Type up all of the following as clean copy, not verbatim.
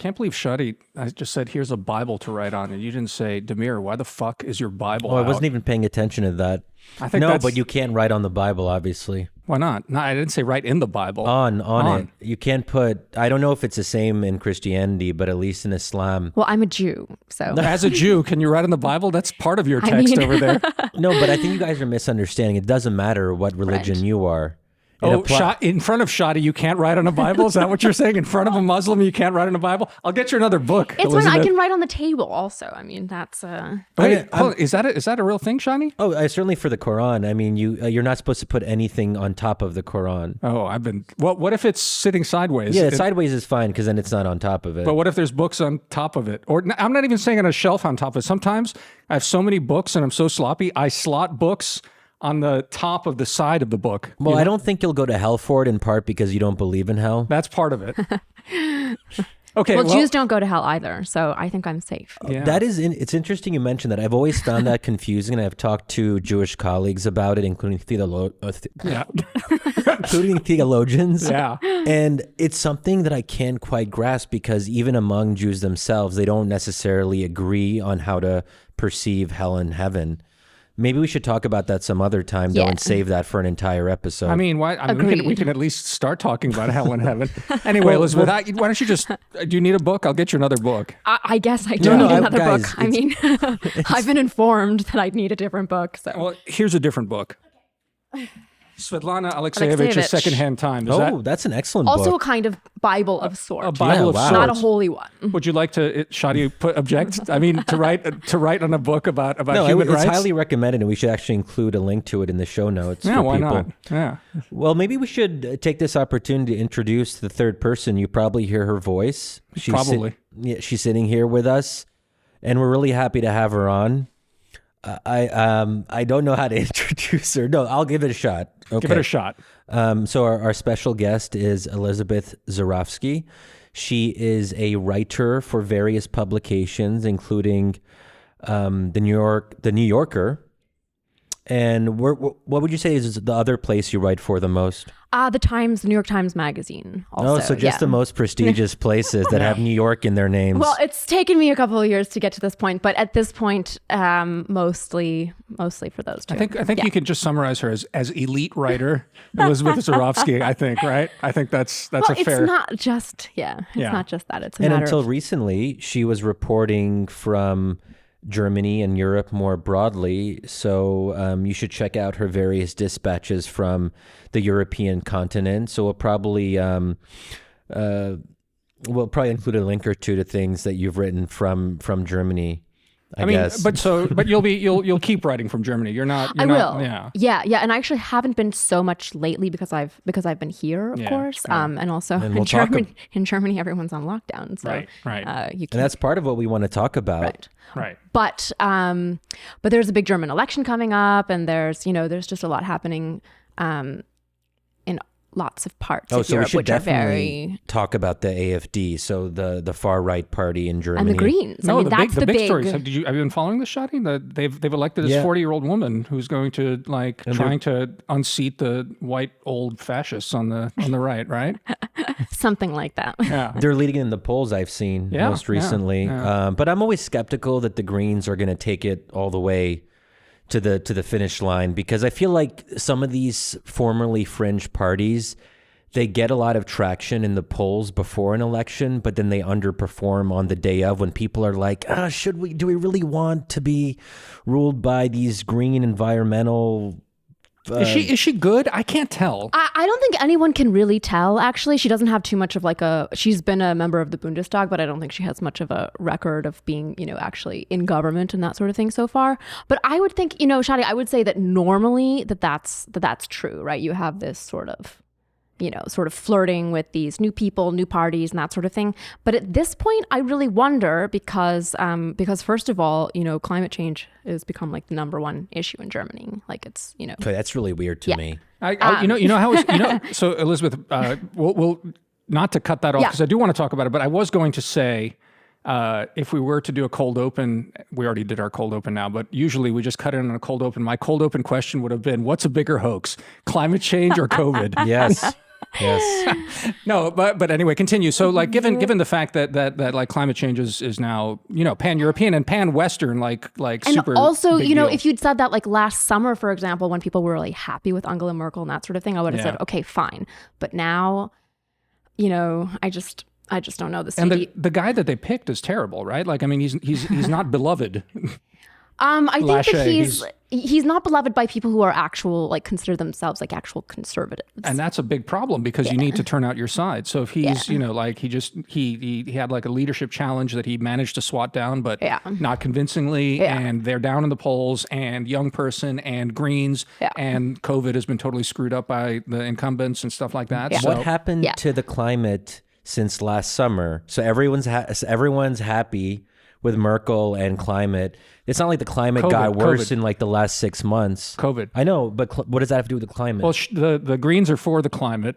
Can't believe Shadi, I just said, here's a Bible to write on. And you didn't say, Damir, why the fuck is your Bible I out? wasn't even paying attention to that. I think no, but you can't write on the Bible, obviously. Why not? No, I didn't say write in the Bible. On it. You can't put, I don't know if it's the same in Christianity, but at least in Islam. Well, I'm a Jew, so. As a Jew, can you write in the Bible? That's part of your text over there. No, but I think you guys are misunderstanding. It doesn't matter what religion you are. In front of Shadi, you can't write on a Bible? Is that what you're saying? In front of a Muslim, you can't write on a Bible? I'll get you another book. It's when I can write on the table also. I mean, that's... Wait, is that a real thing, Shani? Oh, certainly for the Quran. I mean, you're not supposed to put anything on top of the Quran. Oh, what if it's sitting sideways? Yeah, sideways is fine because then it's not on top of it. But what if there's books on top of it? Or I'm not even saying on a shelf on top of it. Sometimes I have so many books and I'm so sloppy, I slot books on the top of the side of the book. Well, I don't think you'll go to hell for it, in part because you don't believe in hell. That's part of it. Okay. Well, Jews don't go to hell either, so I think I'm safe. Yeah. It's interesting you mentioned that. I've always found that confusing, and I've talked to Jewish colleagues about it, including including theologians. Yeah. And it's something that I can't quite grasp because even among Jews themselves, they don't necessarily agree on how to perceive hell and heaven. Maybe we should talk about that some other time, though, and save that for an entire episode. I mean, we can at least start talking about hell and heaven. Anyway, Elizabeth, why don't you just, do you need a book? I'll get you another book. I guess I do need another book. I mean, I've been informed that I need a different book. So. Well, here's a different book. Svetlana Alexievich's Secondhand Time. That's an excellent book. Also a kind of Bible of sorts. A Bible of sorts. Not a holy one. Would you like to, Shadi, object? I mean, to write on a book about human rights? It's highly recommended, and we should actually include a link to it in the show notes for why people. Not? Yeah. Well, maybe we should take this opportunity to introduce the third person. You probably hear her voice. She's sitting here with us, and we're really happy to have her on. I don't know how to introduce her. No, I'll give it a shot. Okay. Give it a shot. So our special guest is Elisabeth Zerofsky. She is a writer for various publications, including the New Yorker. And what would you say is the other place you write for the most? The New York Times Magazine. Also, so just the most prestigious places that have New York in their names. Well, it's taken me a couple of years to get to this point, but at this point, mostly for those two. I think you can just summarize her as elite writer, Elisabeth Zerofsky. I think, right? I think that's a fair. It's not just not just that. It's a and matter until of... recently, she was reporting from Germany and Europe more broadly. So you should check out her various dispatches from the European continent. So we'll probably include a link or two to things that you've written from Germany. I guess. But you'll keep writing from Germany. I will. Yeah. And I actually haven't been so much lately because I've been here, of course. And also in Germany, everyone's on lockdown. So right. And that's part of what we want to talk about. Right. But there's a big German election coming up, and there's just a lot happening in lots of parts of Europe, we should which are definitely very... talk about the AfD, so the far right party in Germany, and the Greens. No, that's the big stories. Have you been following this, Shadi? They've elected this 40-year-old woman who's going to trying to unseat the white old fascists on the right, right? Something like that. Yeah, they're leading in the polls. I've seen most recently, but I'm always skeptical that the Greens are going to take it all the way to the finish line, because I feel like some of these formerly fringe parties, they get a lot of traction in the polls before an election, but then they underperform on the day of, when people are like, do we really want to be ruled by these green environmental... Is she good? I can't tell. I don't think anyone can really tell, actually. She doesn't have too much of she's been a member of the Bundestag, but I don't think she has much of a record of being, actually in government and that sort of thing so far. But I would think, Shadi, I would say that normally that's true, right? You have this sort of flirting with these new people, new parties, and that sort of thing. But at this point, I really wonder because first of all, climate change has become like the number one issue in Germany. Like it's, Okay, that's really weird to me. So Elizabeth, we'll not to cut that off because I do want to talk about it, but I was going to say, if we were to do a cold open, we already did our cold open now, but usually we just cut in on a cold open. My cold open question would have been, what's a bigger hoax, climate change or COVID? Yes. Yes. No, but anyway, continue. So like given the fact that like climate change is now, pan-European and pan-Western, like and super also, big deal. if you'd said that like last summer, for example, when people were really happy with Angela Merkel and that sort of thing, I would have said, okay, fine. But now, I just don't know. And the guy that they picked is terrible, right? Like, I mean, he's not beloved. I think that he's not beloved by people who are consider themselves like actual conservatives. And that's a big problem because you need to turn out your side. So if he's, he had like a leadership challenge that he managed to swat down, but not convincingly, and they're down in the polls, and young person and Greens, and COVID has been totally screwed up by the incumbents and stuff like that. So, what happened to the climate since last summer? So everyone's happy with Merkel and climate. It's not like the climate got worse in like the last 6 months. COVID. I know, but what does that have to do with the climate? Well, the Greens are for the climate.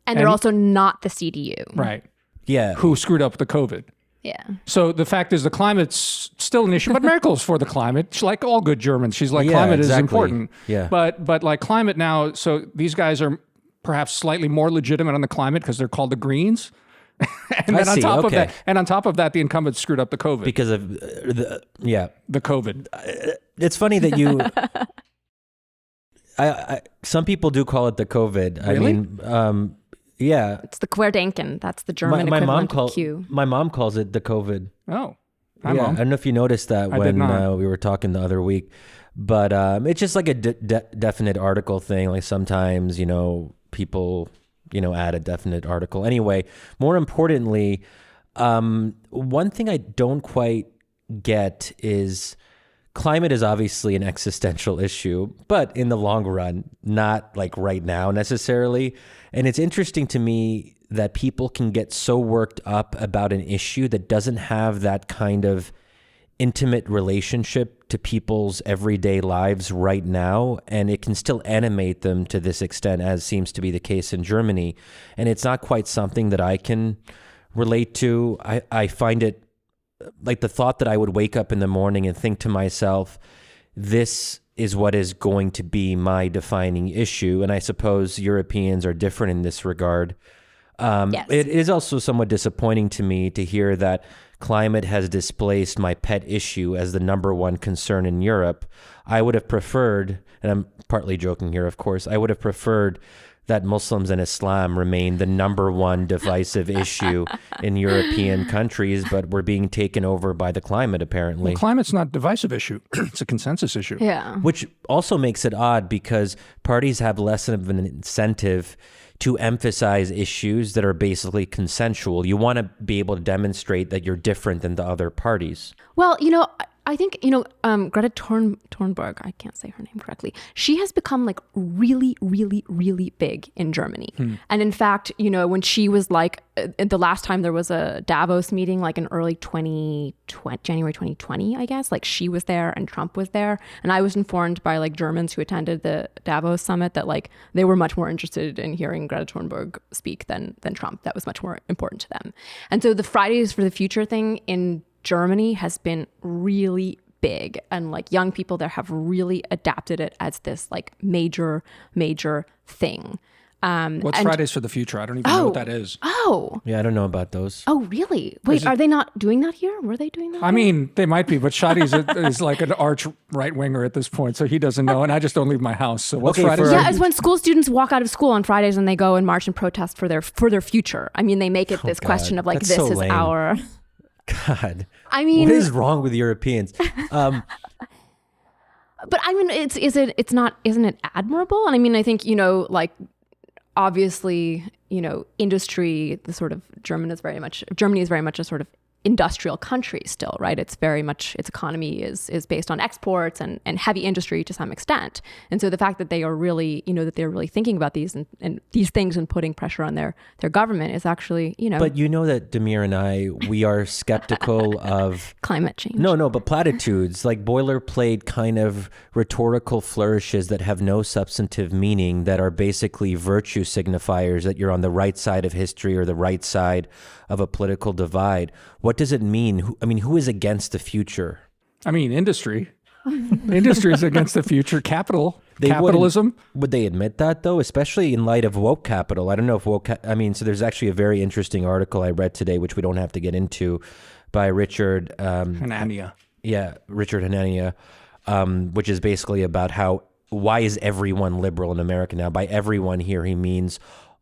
And they're also not the CDU. Right. Yeah. Who screwed up the COVID. Yeah. So the fact is the climate's still an issue, but Merkel's for the climate. She's like all good Germans. She's like, climate is important. Yeah. But like climate now, so these guys are perhaps slightly more legitimate on the climate because they're called the Greens. And then on top of that, the incumbents screwed up the COVID because of the COVID. It's funny that you. Some people do call it the COVID. Really? I mean, it's the Querdenken. That's the German equivalent of Q. My mom calls it the COVID. Oh, Mom. I don't know if you noticed that when we were talking the other week, but it's just like a definite article thing. Like sometimes people add a definite article. Anyway, more importantly, one thing I don't quite get is climate is obviously an existential issue, but in the long run, not like right now necessarily. And it's interesting to me that people can get so worked up about an issue that doesn't have that kind of intimate relationship to people's everyday lives right now, and it can still animate them to this extent, as seems to be the case in Germany. And it's not quite something that I can relate to. I find it like the thought that I would wake up in the morning and think to myself, this is what is going to be my defining issue. And I suppose Europeans are different in this regard. Yes. It is also somewhat disappointing to me to hear that climate has displaced my pet issue as the number one concern in Europe. I would have preferred, and I'm partly joking here, of course, I would have preferred that Muslims and Islam remain the number one divisive issue in European countries, but we're being taken over by the climate, apparently. Well, climate's not a divisive issue. It's a consensus issue. Yeah. Which also makes it odd because parties have less of an incentive to emphasize issues that are basically consensual. You want to be able to demonstrate that you're different than the other parties. Well, I think, Greta Thunberg, I can't say her name correctly. She has become like really, really, really big in Germany. And in fact, when she was like, the last time there was a Davos meeting, like in early January 2020, I guess, like she was there and Trump was there. And I was informed by like Germans who attended the Davos summit that like they were much more interested in hearing Greta Thunberg speak than Trump. That was much more important to them. And so the Fridays for the Future thing in Germany has been really big, and like young people there have really adapted it as this like major thing. What's Fridays for the Future? I don't even know what that is. Yeah, I don't know about those. Oh, really? Wait, are they not doing that here? Were they doing that? I mean, they might be, but Shadi is like an arch right winger at this point, so he doesn't know, and I just don't leave my house. So what's Fridays? Yeah, it's when school students walk out of school on Fridays and they go and march and protest for their future. I mean, they make it this question of like, That's this so is lame. our. God. I mean, what is wrong with Europeans? But I mean, isn't it admirable? And I mean, I think, like obviously, industry, the sort of Germany is very much a sort of industrial country still, right? It's very much, its economy is based on exports and heavy industry to some extent. And so the fact that they are really, that they're really thinking about these and these things and putting pressure on their government is actually, But that Damir and I, we are skeptical of climate change. No, but platitudes, like boilerplate kind of rhetorical flourishes that have no substantive meaning, that are basically virtue signifiers that you're on the right side of history or the right side of a political divide. What does it mean? Who is against the future? I mean, industry. Industry is against the future. Capitalism. Would they admit that, though, especially in light of woke capital? I don't know if so there's actually a very interesting article I read today, which we don't have to get into, by Richard Hanania. Richard Hanania, which is basically about why is everyone liberal in America now? By everyone here, he means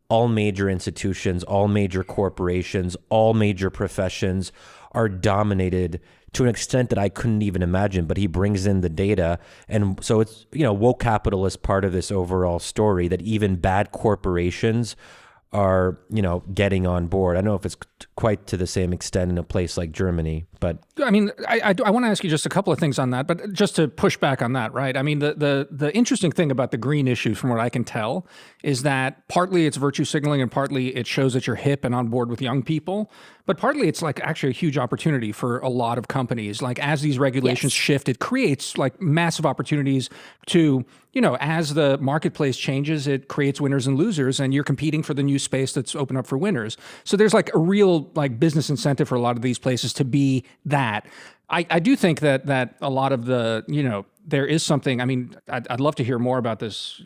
all major institutions, all major corporations, all major professions are dominated to an extent that I couldn't even imagine, but he brings in the data. And so it's, woke capital is part of this overall story that even bad corporations are, getting on board. I don't know if it's quite to the same extent in a place like Germany, but I mean, I want to ask you just a couple of things on that, but just to push back on that, right? I mean, the interesting thing about the green issue, from what I can tell, is that partly it's virtue signaling and partly it shows that you're hip and on board with young people, but partly it's like actually a huge opportunity for a lot of companies. Like as these regulations shift, it creates like massive opportunities to, as the marketplace changes, it creates winners and losers, and you're competing for the new space that's open up for winners. So there's like a real like business incentive for a lot of these places to be that. I do think that a lot of the, there is something, I mean, I'd love to hear more about this,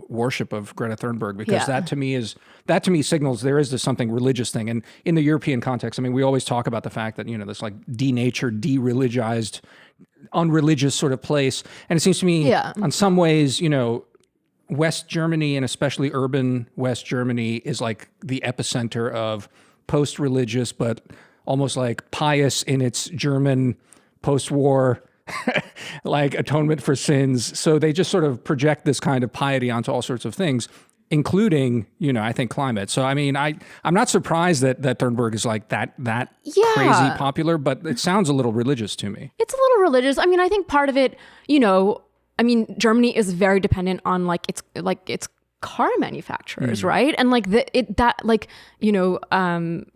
worship of Greta Thunberg, because that to me signals there is this something religious thing. And in the European context, I mean, we always talk about the fact that, this like denatured, de-religized, unreligious sort of place. And it seems to me in some ways, West Germany, and especially urban West Germany, is like the epicenter of post-religious, but almost like pious in its German post-war like atonement for sins. So they just sort of project this kind of piety onto all sorts of things, including, I think climate. So, I mean, I'm not surprised that Thunberg is like that crazy popular, but it sounds a little religious to me. It's a little religious. I mean, I think part of it, Germany is very dependent on its car manufacturers, right? And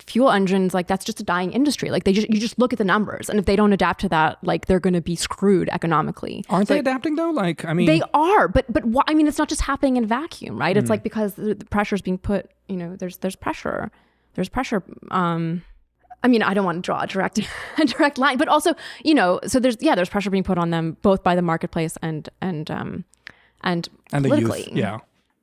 fuel engines, like that's just a dying industry. Like you just look at the numbers, and if they don't adapt to that, like they're going to be screwed economically. Aren't they adapting though? Like, I mean, they are, but I mean, it's not just happening in vacuum, right? It's like because the pressure is being put, there's pressure. I mean, I don't want to draw a direct line, but also, so there's pressure being put on them both by the marketplace and politically. The youth, yeah.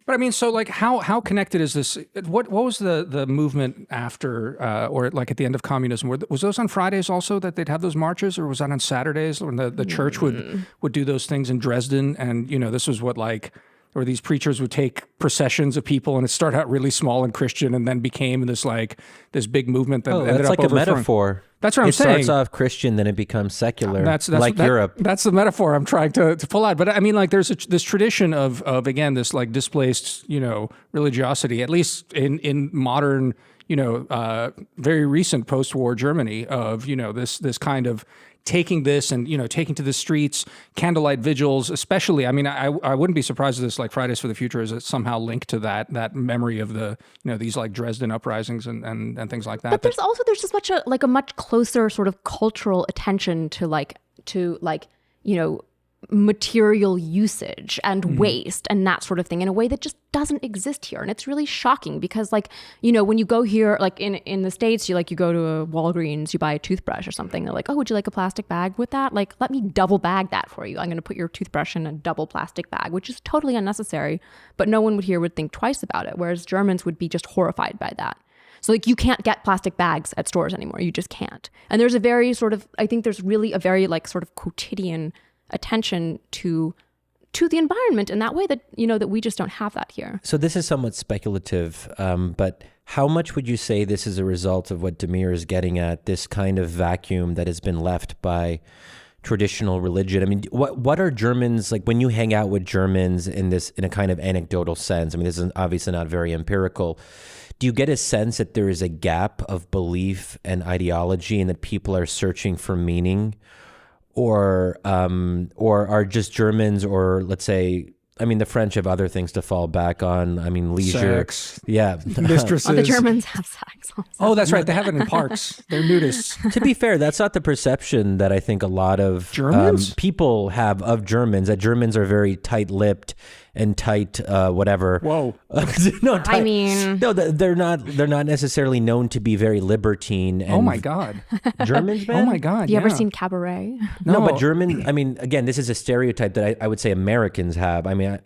But I mean, so like, how connected is this? What was the movement after, or like at the end of communism? Was those on Fridays also that they'd have those marches, or was that on Saturdays when the church would do those things in Dresden? And this was what or these preachers would take processions of people, and it started out really small and Christian, and then became this big movement that ended that's up like a metaphor. That's what I'm saying. It starts off Christian, then it becomes secular, that's Europe. That's the metaphor I'm trying to pull out. But I mean, like, there's this tradition of again, this like displaced, religiosity, at least in modern, very recent post-war Germany, of, this kind of taking this and, taking to the streets, candlelight vigils, especially. I mean, I wouldn't be surprised if this, like Fridays for the Future, is somehow linked to that memory of the, these like Dresden uprisings and things like that. But there's just a much closer sort of cultural attention to material usage and waste and that sort of thing in a way that just doesn't exist here. And it's really shocking because when you go here, like in the States, you go to a Walgreens, you buy a toothbrush or something. They're like, oh, would you like a plastic bag with that? Like, let me double bag that for you. I'm going to put your toothbrush in a double plastic bag, which is totally unnecessary, but no one would think twice about it. Whereas Germans would be just horrified by that. So you can't get plastic bags at stores anymore. You just can't. And there's I think there's really a very sort of quotidian attention to the environment in that way that that we just don't have that here. So this is somewhat speculative, but how much would you say this is a result of what Damir is getting at, this kind of vacuum that has been left by traditional religion? I mean, what are Germans like when you hang out with Germans in a kind of anecdotal sense? I mean, this is obviously not very empirical. Do you get a sense that there is a gap of belief and ideology and that people are searching for meaning? Or are just Germans, or let's say, I mean, the French have other things to fall back on. I mean, leisure. Sex. Yeah. Mistresses. The Germans have sex also. Oh, that's right. They have it in parks. They're nudists. To be fair, that's not the perception that I think a lot of Germans? People have of Germans, that Germans are very tight-lipped and tight whatever. Whoa. No, tight. I mean, no, they're not necessarily known to be very libertine. And oh my God. Germans, man. Oh my God. have you ever seen Cabaret? No, but German, I mean, again, this is a stereotype that I would say Americans have. I mean,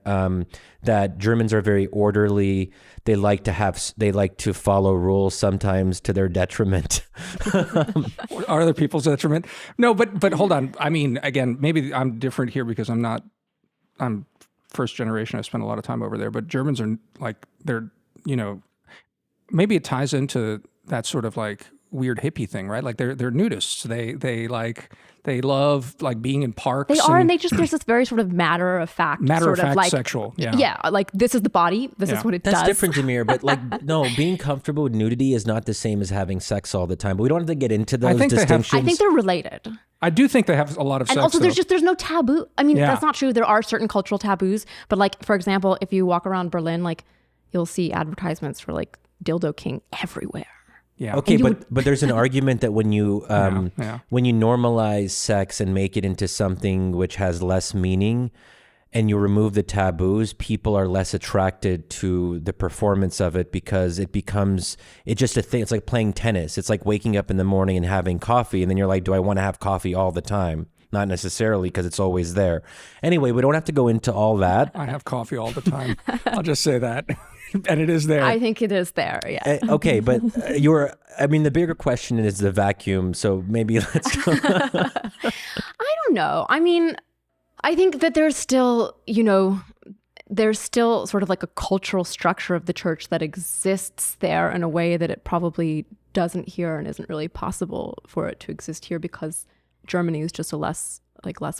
that Germans are very orderly. They like to follow rules sometimes to their detriment. Are other people's detriment? No, but hold on. I mean, again, maybe I'm different here because I'm first generation. I spent a lot of time over there, but Germans are like, they're, maybe it ties into that sort of like weird hippie thing, right? Like they're nudists. They love like being in parks. They are, and there's this very sort of matter of fact like, sexual. Yeah, like this is the body. This is what it does. That's different, Damir. But like, no, being comfortable with nudity is not the same as having sex all the time. But we don't have to get into those distinctions. I think they're related. I do think they have a lot of sex. And also, there's no taboo. I mean, that's not true. There are certain cultural taboos, but like, for example, if you walk around Berlin, like you'll see advertisements for like Dildo King everywhere. Yeah. Okay, but there's an argument that when you when you normalize sex and make it into something which has less meaning, and you remove the taboos, people are less attracted to the performance of it because it's just a thing. It's like playing tennis. It's like waking up in the morning and having coffee, and then you're like, do I want to have coffee all the time? Not necessarily, because it's always there. Anyway, we don't have to go into all that. I have coffee all the time. I'll just say that. And it is there. I think it is there, yeah. Okay, but the bigger question is the vacuum, so maybe let's go. I don't know. I mean, I think that there's still sort of like a cultural structure of the church that exists there in a way that it probably doesn't here and isn't really possible for it to exist here because Germany is just less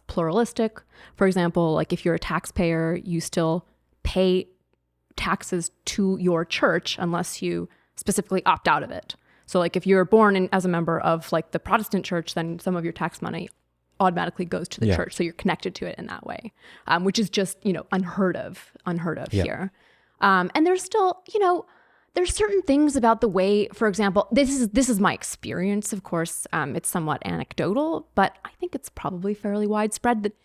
pluralistic. For example, like if you're a taxpayer, you still pay taxes to your church unless you specifically opt out of it. So like if you're born as a member of like the Protestant church, then some of your tax money automatically goes to the church. So you're connected to it in that way, which is just, unheard of here. And there's still, there's certain things about the way, for example, this is my experience. Of course, it's somewhat anecdotal, but I think it's probably fairly widespread that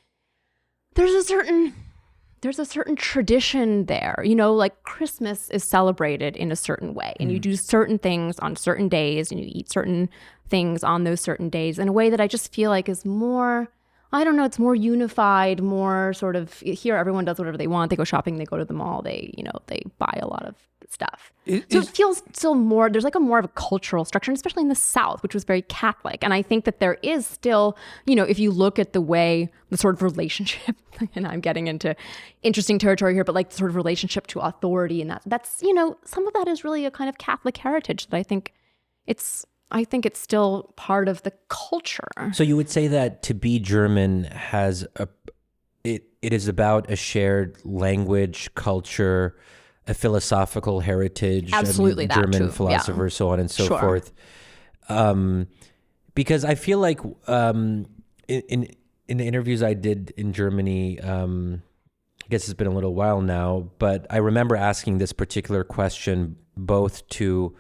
there's a certain tradition there, like Christmas is celebrated in a certain way and you do certain things on certain days and you eat certain things on those certain days in a way that I just feel like is more, I don't know, it's more unified, more sort of here, everyone does whatever they want. They go shopping, they go to the mall, they buy a lot of stuff. It feels still more, there's like more of a cultural structure, and especially in the South, which was very Catholic. And I think that there is still, if you look at the way the sort of relationship, and I'm getting into interesting territory here, but like the sort of relationship to authority and that's, some of that is really a kind of Catholic heritage that I think it's still part of the culture. So you would say that to be German it is about a shared language, culture, a philosophical heritage, absolutely, that German too. philosophers, so on and so forth. Because I feel like in the interviews I did in Germany, I guess it's been a little while now, but I remember asking this particular question both to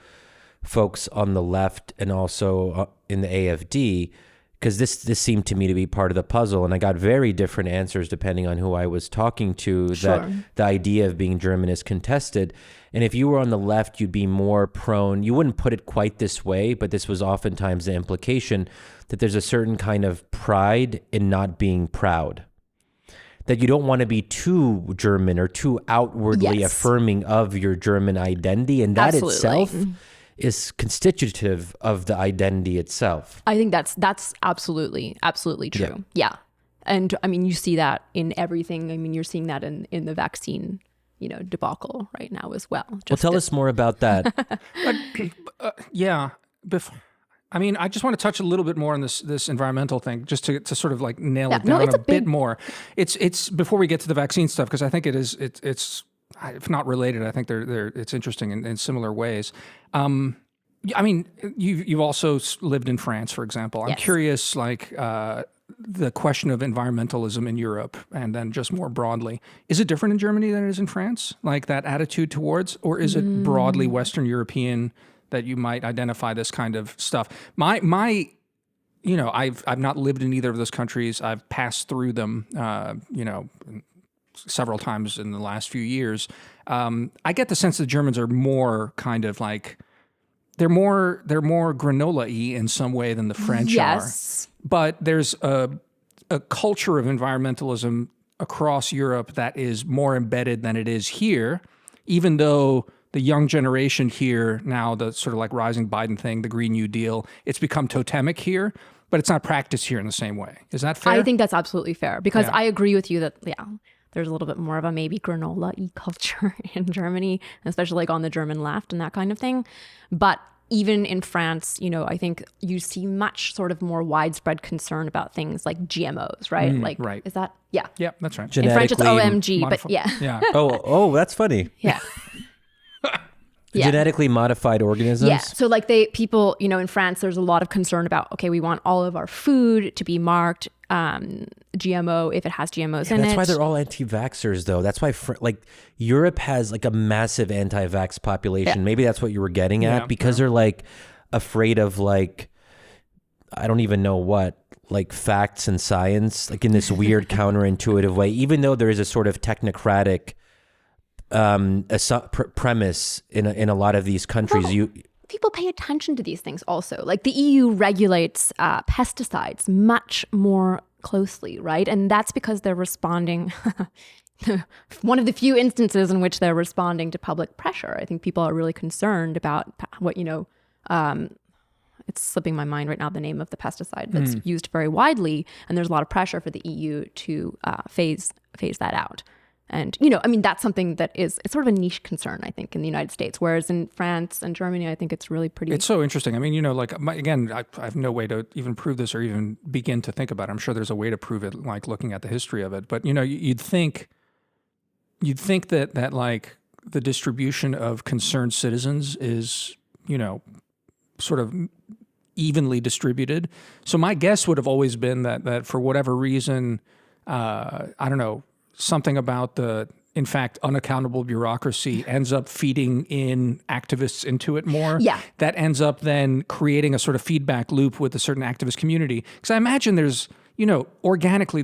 folks on the left and also in the AfD, because this seemed to me to be part of the puzzle, and I got very different answers depending on who I was talking to. Sure. That the idea of being German is contested, and if you were on the left, you'd be more prone. You wouldn't put it quite this way, but this was oftentimes the implication that there's a certain kind of pride in not being proud. That you don't want to be too German or too outwardly affirming of your German identity, and that itself is constitutive of the identity itself. I think that's absolutely true. Yeah. And I mean, you see that in everything. I mean, you're seeing that in the vaccine, debacle right now as well. Tell us more about that. I just want to touch a little bit more on this environmental thing, just to sort of like nail it down bit more. It's before we get to the vaccine stuff, because I think it's if not related, I think it's interesting in similar ways. You've also lived in France, for example. I'm curious, the question of environmentalism in Europe, and then just more broadly, is it different in Germany than it is in France? Like that attitude towards, or is it broadly Western European that you might identify this kind of stuff? I've not lived in either of those countries. I've passed through them, several times in the last few years. I get the sense the Germans are more kind of like, they're more granola-y in some way than the French are. But there's a culture of environmentalism across Europe that is more embedded than it is here, even though the young generation here now, the sort of like rising Biden thing, the Green New Deal, it's become totemic here, but it's not practiced here in the same way. Is that fair? I think that's absolutely fair, because I agree with you that, there's a little bit more of a maybe granola-y culture in Germany, especially like on the German left and that kind of thing. But even in France, I think you see much sort of more widespread concern about things like GMOs, right? Right. Is that? Yeah. Yeah, that's right. In French, it's OMG, but yeah. Oh, that's funny. Yeah. Genetically modified organisms? Yeah. So like people, in France, there's a lot of concern about, okay, we want all of our food to be marked GMO if it has GMOs in it. That's why they're all anti-vaxxers, though. That's why Europe has like a massive anti-vax population. Yeah. Maybe that's what you were getting at, because they're like afraid of like, I don't even know what, like facts and science, like in this weird counterintuitive way, even though there is a sort of technocratic premise in a lot of these countries. People pay attention to these things also. Like the EU regulates pesticides much more closely, right? And that's because they're responding, one of the few instances in which they're responding to public pressure. I think people are really concerned about what, it's slipping my mind right now, the name of the pesticide that's used very widely. And there's a lot of pressure for the EU to phase that out. And, that's something that it's sort of a niche concern, I think, in the United States, whereas in France and Germany, I think it's really pretty. It's so interesting. I mean, again, I have no way to even prove this or even begin to think about it. I'm sure there's a way to prove it, like looking at the history of it. But, you'd think that like the distribution of concerned citizens is, sort of evenly distributed. So my guess would have always been that for whatever reason, I don't know, something about the, in fact, unaccountable bureaucracy ends up feeding in activists into it more. Yeah. That ends up then creating a sort of feedback loop with a certain activist community. Because I imagine there's, organically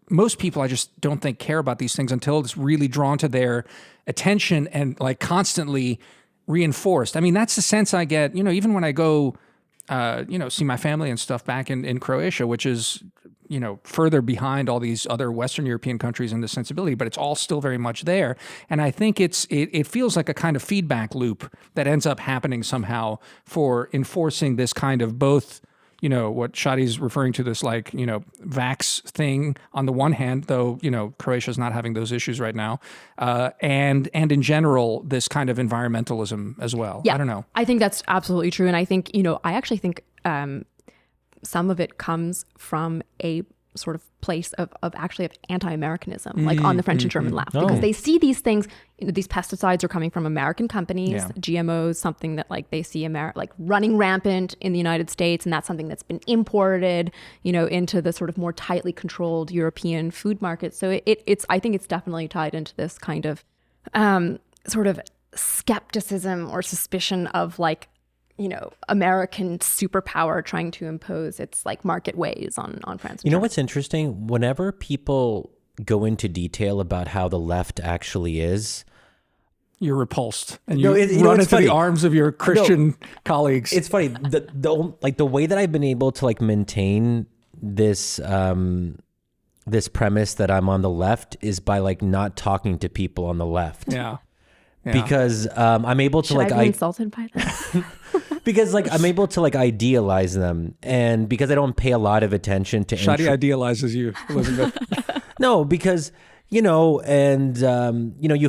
most people I just don't think care about these things until it's really drawn to their attention and like constantly reinforced. I mean, that's the sense I get, even when I go, see my family and stuff back in Croatia, which is, further behind all these other Western European countries in the sensibility, but it's all still very much there. And I think it feels like a kind of feedback loop that ends up happening somehow for enforcing this kind of both, what Shadi's referring to, this like, vax thing on the one hand, though, Croatia's not having those issues right now. And in general, this kind of environmentalism as well. Yeah, I don't know. I think that's absolutely true. And I think, I actually think some of it comes from a sort of place of anti-Americanism, like on the French and German left, because they see these things, these pesticides are coming from American companies, GMOs, something that like they see like running rampant in the United States. And that's something that's been imported, into the sort of more tightly controlled European food market. So I think it's definitely tied into this kind of sort of skepticism or suspicion of like, American superpower trying to impose its like market ways on France. You know what's interesting? Whenever people go into detail about how the left actually is, you're repulsed and you run into the arms of your Christian colleagues. It's funny. The way that I've been able to like maintain this this premise that I'm on the left is by like not talking to people on the left. Yeah. Because I'm able to Should I be insulted by that? Because like I'm able to like idealize them, and because I don't pay a lot of attention to Shadi idealizes you, Elizabeth. No, because you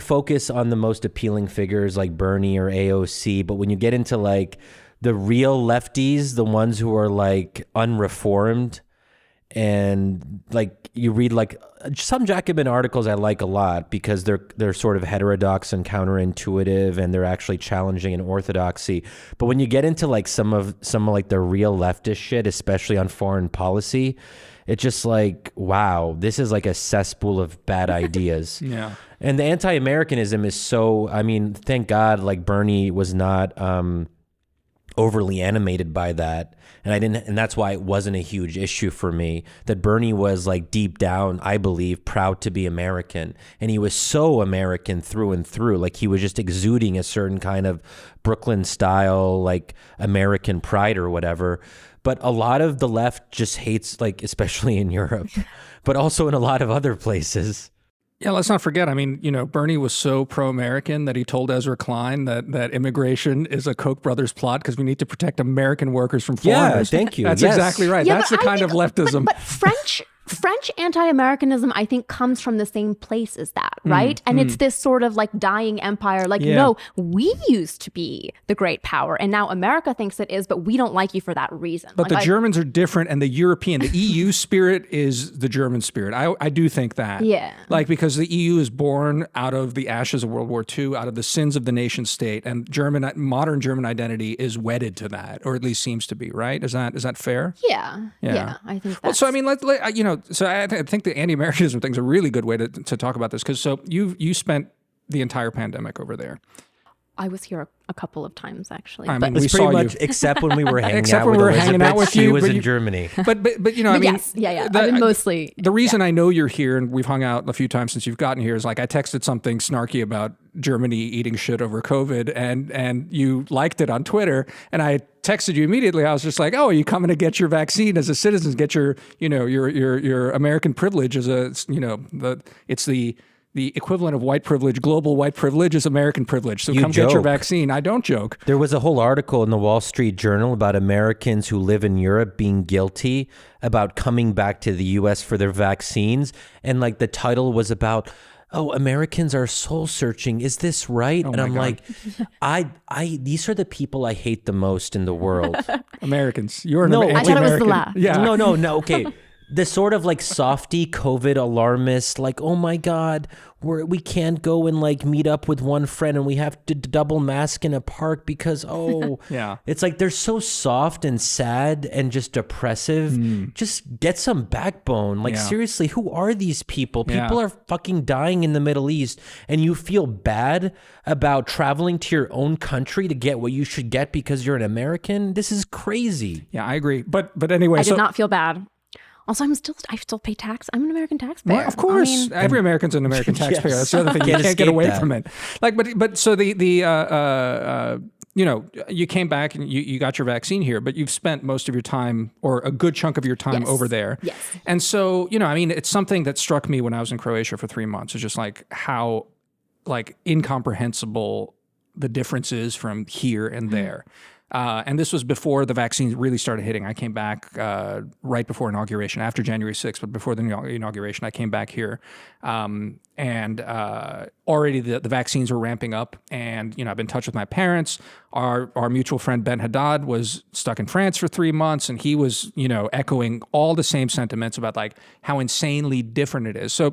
focus on the most appealing figures like Bernie or AOC, but when you get into like the real lefties, the ones who are like unreformed, and like you read like some Jacobin articles I like a lot because they're sort of heterodox and counterintuitive, and they're actually challenging an orthodoxy. But when you get into like some of like the real leftist shit, especially on foreign policy, it's just like, wow, this is like a cesspool of bad ideas. Yeah. And the anti-Americanism is so, I mean, thank God like Bernie was not overly animated by that. And that's why it wasn't a huge issue for me, that Bernie was like deep down, I believe, proud to be American. And he was so American through and through. Like he was just exuding a certain kind of Brooklyn style, like American pride or whatever. But a lot of the left just hates, like, especially in Europe, but also in a lot of other places. Yeah, let's not forget. I mean, Bernie was so pro-American that he told Ezra Klein that immigration is a Koch brothers plot because we need to protect American workers from foreigners. Yeah, thank you. That's exactly right. Yeah, that's the kind of leftism. But French anti-Americanism, I think, comes from the same place as that, right? And it's this sort of like dying empire. Like, no, we used to be the great power, and now America thinks it is, but we don't like you for that reason. But the Germans are different, and the EU spirit is the German spirit. I do think that. Yeah. Like, because the EU is born out of the ashes of World War II, out of the sins of the nation state, and modern German identity is wedded to that, or at least seems to be, right? Is that fair? Yeah, I think that's... Well, so I mean, so I think the anti-Americanism thing's a really good way to talk about this, because so you spent the entire pandemic over there. I was here a couple of times, actually. I mean, we saw pretty much, you. except when we were hanging except out when with we were Elisabeth. hanging out with she you, was in Germany. But I mean, yes, yeah. I mean, mostly. The reason I know you're here, and we've hung out a few times since you've gotten here, is like I texted something snarky about Germany eating shit over COVID, and you liked it on Twitter, and I texted you immediately. I was just like, "Oh, are you coming to get your vaccine as a citizen? Get your your American privilege as a it's the equivalent of white privilege. Global white privilege is American privilege. So come get your vaccine." I don't joke. There was a whole article in the Wall Street Journal about Americans who live in Europe being guilty about coming back to the U.S. for their vaccines. And like the title was about, "Oh, Americans are soul searching. Is this right?" And I'm like, these are the people I hate the most in the world. Americans. You're an I thought it was the laugh. Yeah. No. Okay. The sort of like softy COVID alarmist, like, oh my God, we can't go and like meet up with one friend and we have to double mask in a park because, yeah. It's like they're so soft and sad and just depressive. Just get some backbone. Like, seriously, who are these people? People are fucking dying in the Middle East, and you feel bad about traveling to your own country to get what you should get because you're an American? This is crazy. Yeah, I agree. But anyway, I did not feel bad. Also, I still pay tax. I'm an American taxpayer. Well, of course, I mean, every American's an American taxpayer. That's the other thing. You can't get away from it. Like, but so you came back and you got your vaccine here, but you've spent most of your time, or a good chunk of your time, over there. Yes. And so, I mean, it's something that struck me when I was in Croatia for 3 months. It's just like how like incomprehensible the difference is from here and there. And this was before the vaccines really started hitting. I came back right before inauguration, after January 6th, but before the inauguration, I came back here. And already the vaccines were ramping up. And, I've been in touch with my parents. Our mutual friend, Ben Haddad, was stuck in France for 3 months. And he was, echoing all the same sentiments about like how insanely different it is. So,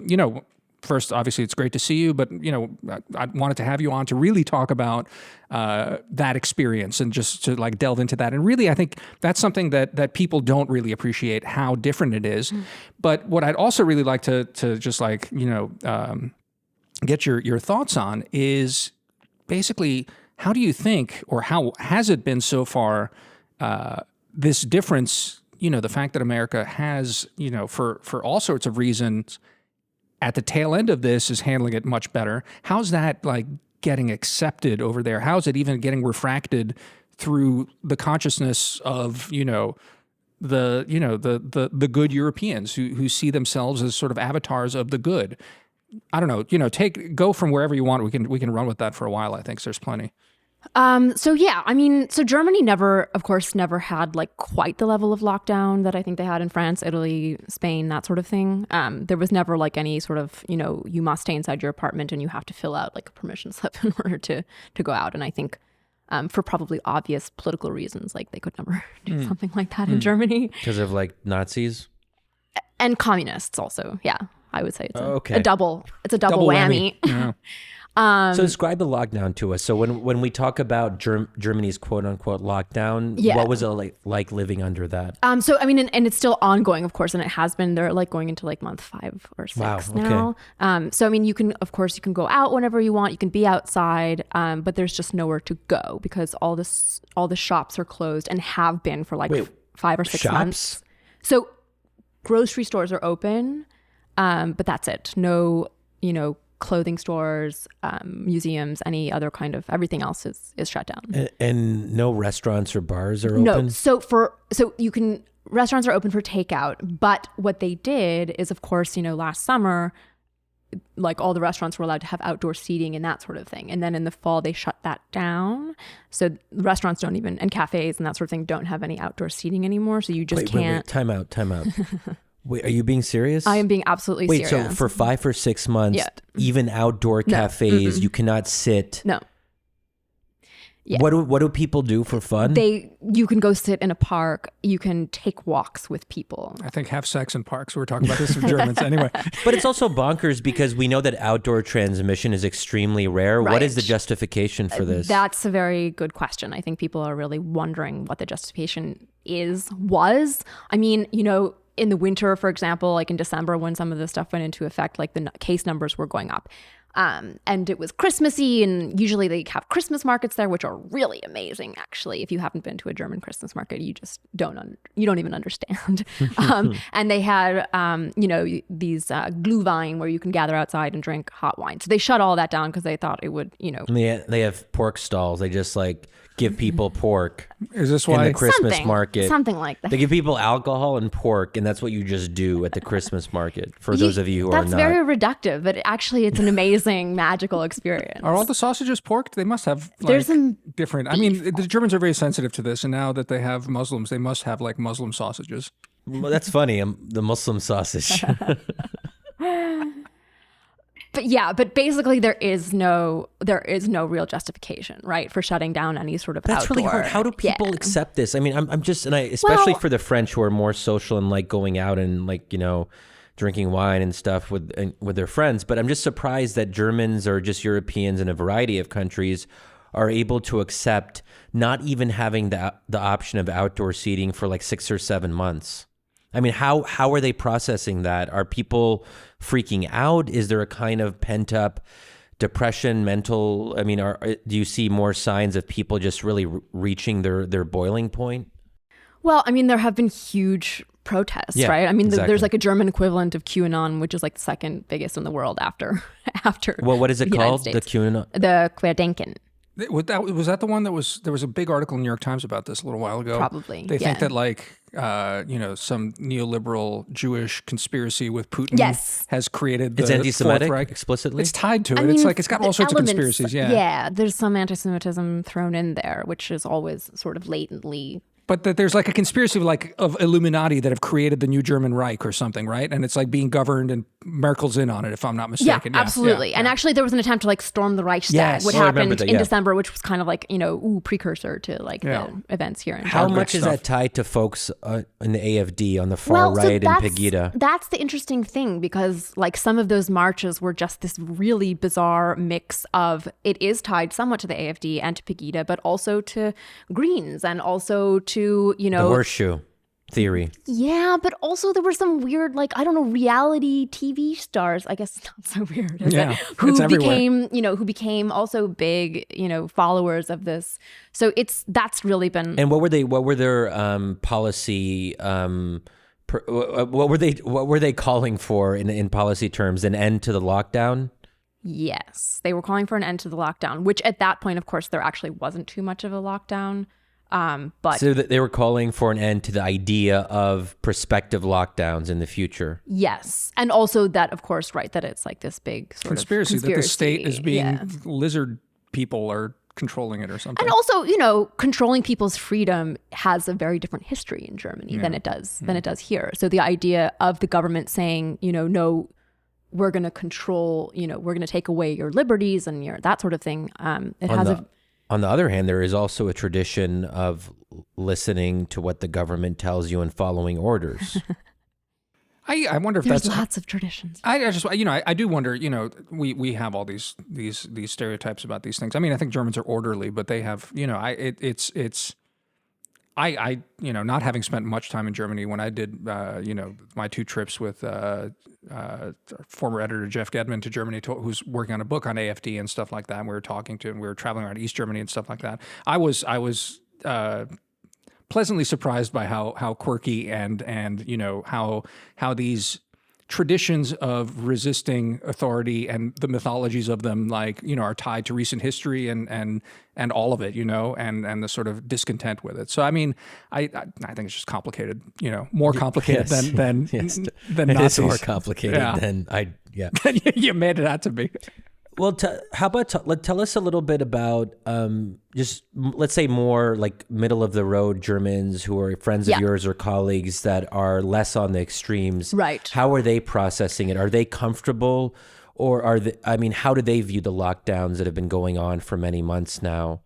first, obviously, it's great to see you, but, I wanted to have you on to really talk about that experience and just to like delve into that. And really, I think that's something that people don't really appreciate, how different it is. But what I'd also really like to just like, get your thoughts on is basically, how do you think, or how has it been so far, this difference, the fact that America has, for all sorts of reasons, at the tail end of this is handling it much better. How's that like getting accepted over there? How's it even getting refracted through the consciousness of, the good Europeans who see themselves as sort of avatars of the good? I don't know, go from wherever you want. We can run with that for a while. I think there's plenty. So Germany never had like quite the level of lockdown that I think they had in France, Italy, Spain, that sort of thing. There was never like any sort of, you must stay inside your apartment and you have to fill out like a permission slip in order to go out. And I think for probably obvious political reasons, like they could never do something like that in Germany. Because of like Nazis? And communists also. Yeah, I would say it's a double whammy. Yeah. So describe the lockdown to us. So when we talk about Germany's quote unquote lockdown, what was it like living under that? So I mean, and it's still ongoing, of course, and it has been. They're like going into like month 5 or 6 now. Okay. So I mean, you can go out whenever you want. You can be outside, but there's just nowhere to go because all the shops are closed and have been for like 5 or 6 months. So grocery stores are open, but that's it. No, clothing stores, museums, any other kind of, everything else is shut down. And no restaurants or bars are open? No. So restaurants are open for takeout, but what they did is, of course, last summer, like all the restaurants were allowed to have outdoor seating and that sort of thing. And then in the fall, they shut that down. So restaurants don't even, and cafes and that sort of thing don't have any outdoor seating anymore. So you just can't. Wait, time out. Wait, are you being serious? I am being absolutely serious. Wait, so for 5 or 6 months, even outdoor cafes, you cannot sit? No. Yeah. What do people do for fun? You can go sit in a park. You can take walks with people. I think have sex in parks. We're talking about this with Germans anyway. But it's also bonkers because we know that outdoor transmission is extremely rare. Right. What is the justification for this? That's a very good question. I think people are really wondering what the justification was. I mean, in the winter, for example, like in December when some of this stuff went into effect, like the case numbers were going up. And it was Christmassy, and usually they have Christmas markets there, which are really amazing, actually. If you haven't been to a German Christmas market, you just don't even understand. And they had, these Glühwein where you can gather outside and drink hot wine. So they shut all that down because they thought it would, And they have pork stalls. They just give people pork. Is this why in the Christmas market? Something like that. They give people alcohol and pork, and that's what you just do at the Christmas market. For those of you who are not, that's very reductive, but actually, it's an amazing, magical experience. Are all the sausages porked? They must have there's some different. I mean, the Germans are very sensitive to this, and now that they have Muslims, they must have Muslim sausages. Well, that's funny. The Muslim sausage. But basically there is no real justification, right, for shutting down any sort of That's outdoor. Really hard. How do people accept this? I mean, I'm just, and especially for the French who are more social and going out and drinking wine and stuff with their friends. But I'm just surprised that Germans or just Europeans in a variety of countries are able to accept not even having the option of outdoor seating for 6 or 7 months. I mean, how are they processing that? Are people freaking out? Is there a kind of pent up depression, mental? I mean, do you see more signs of people just really reaching their boiling point? Well, I mean, there have been huge protests, right? I mean, there's a German equivalent of QAnon, which is the second biggest in the world after. Well, what is it called? The QAnon? The Querdenken. Was that the one there was a big article in the New York Times about this a little while ago? Probably. They think that some neoliberal Jewish conspiracy with Putin has created the It's anti-Semitic Fourth Reich. explicitly? It's tied to it. It's got all sorts of conspiracies. Yeah. Yeah, there's some anti-Semitism thrown in there, which is always sort of latently. But that there's a conspiracy of Illuminati that have created the new German Reich or something, right? And it's being governed, and Merkel's in on it, if I'm not mistaken. Yeah, absolutely. And actually, there was an attempt to storm the Reichstag, what happened in December, which was kind of precursor to the events here in Germany. How much is that tied to folks in the AfD on the far right in Pegida? That's the interesting thing, because some of those marches were just this really bizarre mix of, it is tied somewhat to the AfD and to Pegida, but also to Greens and also to the horseshoe theory. Yeah, but also there were some weird, reality TV stars. I guess it's not so weird, is it? Who became also big, followers of this. So that's really been. And what were their policy? What were they calling for in policy terms? An end to the lockdown? Yes, they were calling for an end to the lockdown, which at that point, of course, there actually wasn't too much of a lockdown. But so they were calling for an end to the idea of prospective lockdowns in the future. Yes. And also that, of course, right, that it's this big sort conspiracy of that the state is being lizard people are controlling it or something. And also, controlling people's freedom has a very different history in Germany than it does here. So the idea of the government saying, no, we're going to control, we're going to take away your liberties and that sort of thing. On the other hand, there is also a tradition of listening to what the government tells you and following orders. I wonder if There's that's lots of traditions. I do wonder, we have all these stereotypes about these things. I mean, I think Germans are orderly, but they have, not having spent much time in Germany, when I did, my 2 trips with former editor Jeff Gedman to Germany, who's working on a book on AfD and stuff like that, and we were talking to him, we were traveling around East Germany and stuff like that. I was pleasantly surprised by how quirky and how these traditions of resisting authority and the mythologies of them, are tied to recent history and all of it, and the sort of discontent with it. So I mean, I think it's just complicated, more complicated than Nazis. It is more complicated than you made it out to be. Well, how about tell us a little bit about just, let's say, more like middle of the road Germans who are friends of yours or colleagues that are less on the extremes. Right. How are they processing it? Are they comfortable, or how do they view the lockdowns that have been going on for many months now?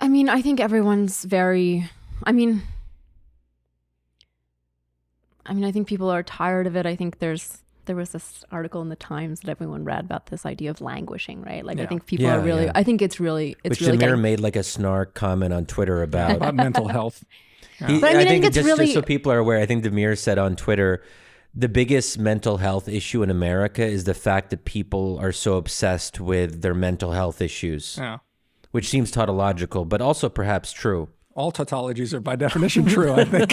I mean, I think everyone's very, I think people are tired of it. I think there was this article in the Times that everyone read about this idea of languishing, right? I think people are really, I think it's really Damir made like a snark comment on Twitter about mental health. Yeah. But I think it's just so people are aware, I think Damir said on Twitter, the biggest mental health issue in America is the fact that people are so obsessed with their mental health issues, which seems tautological, but also perhaps true. All tautologies are by definition true, I think.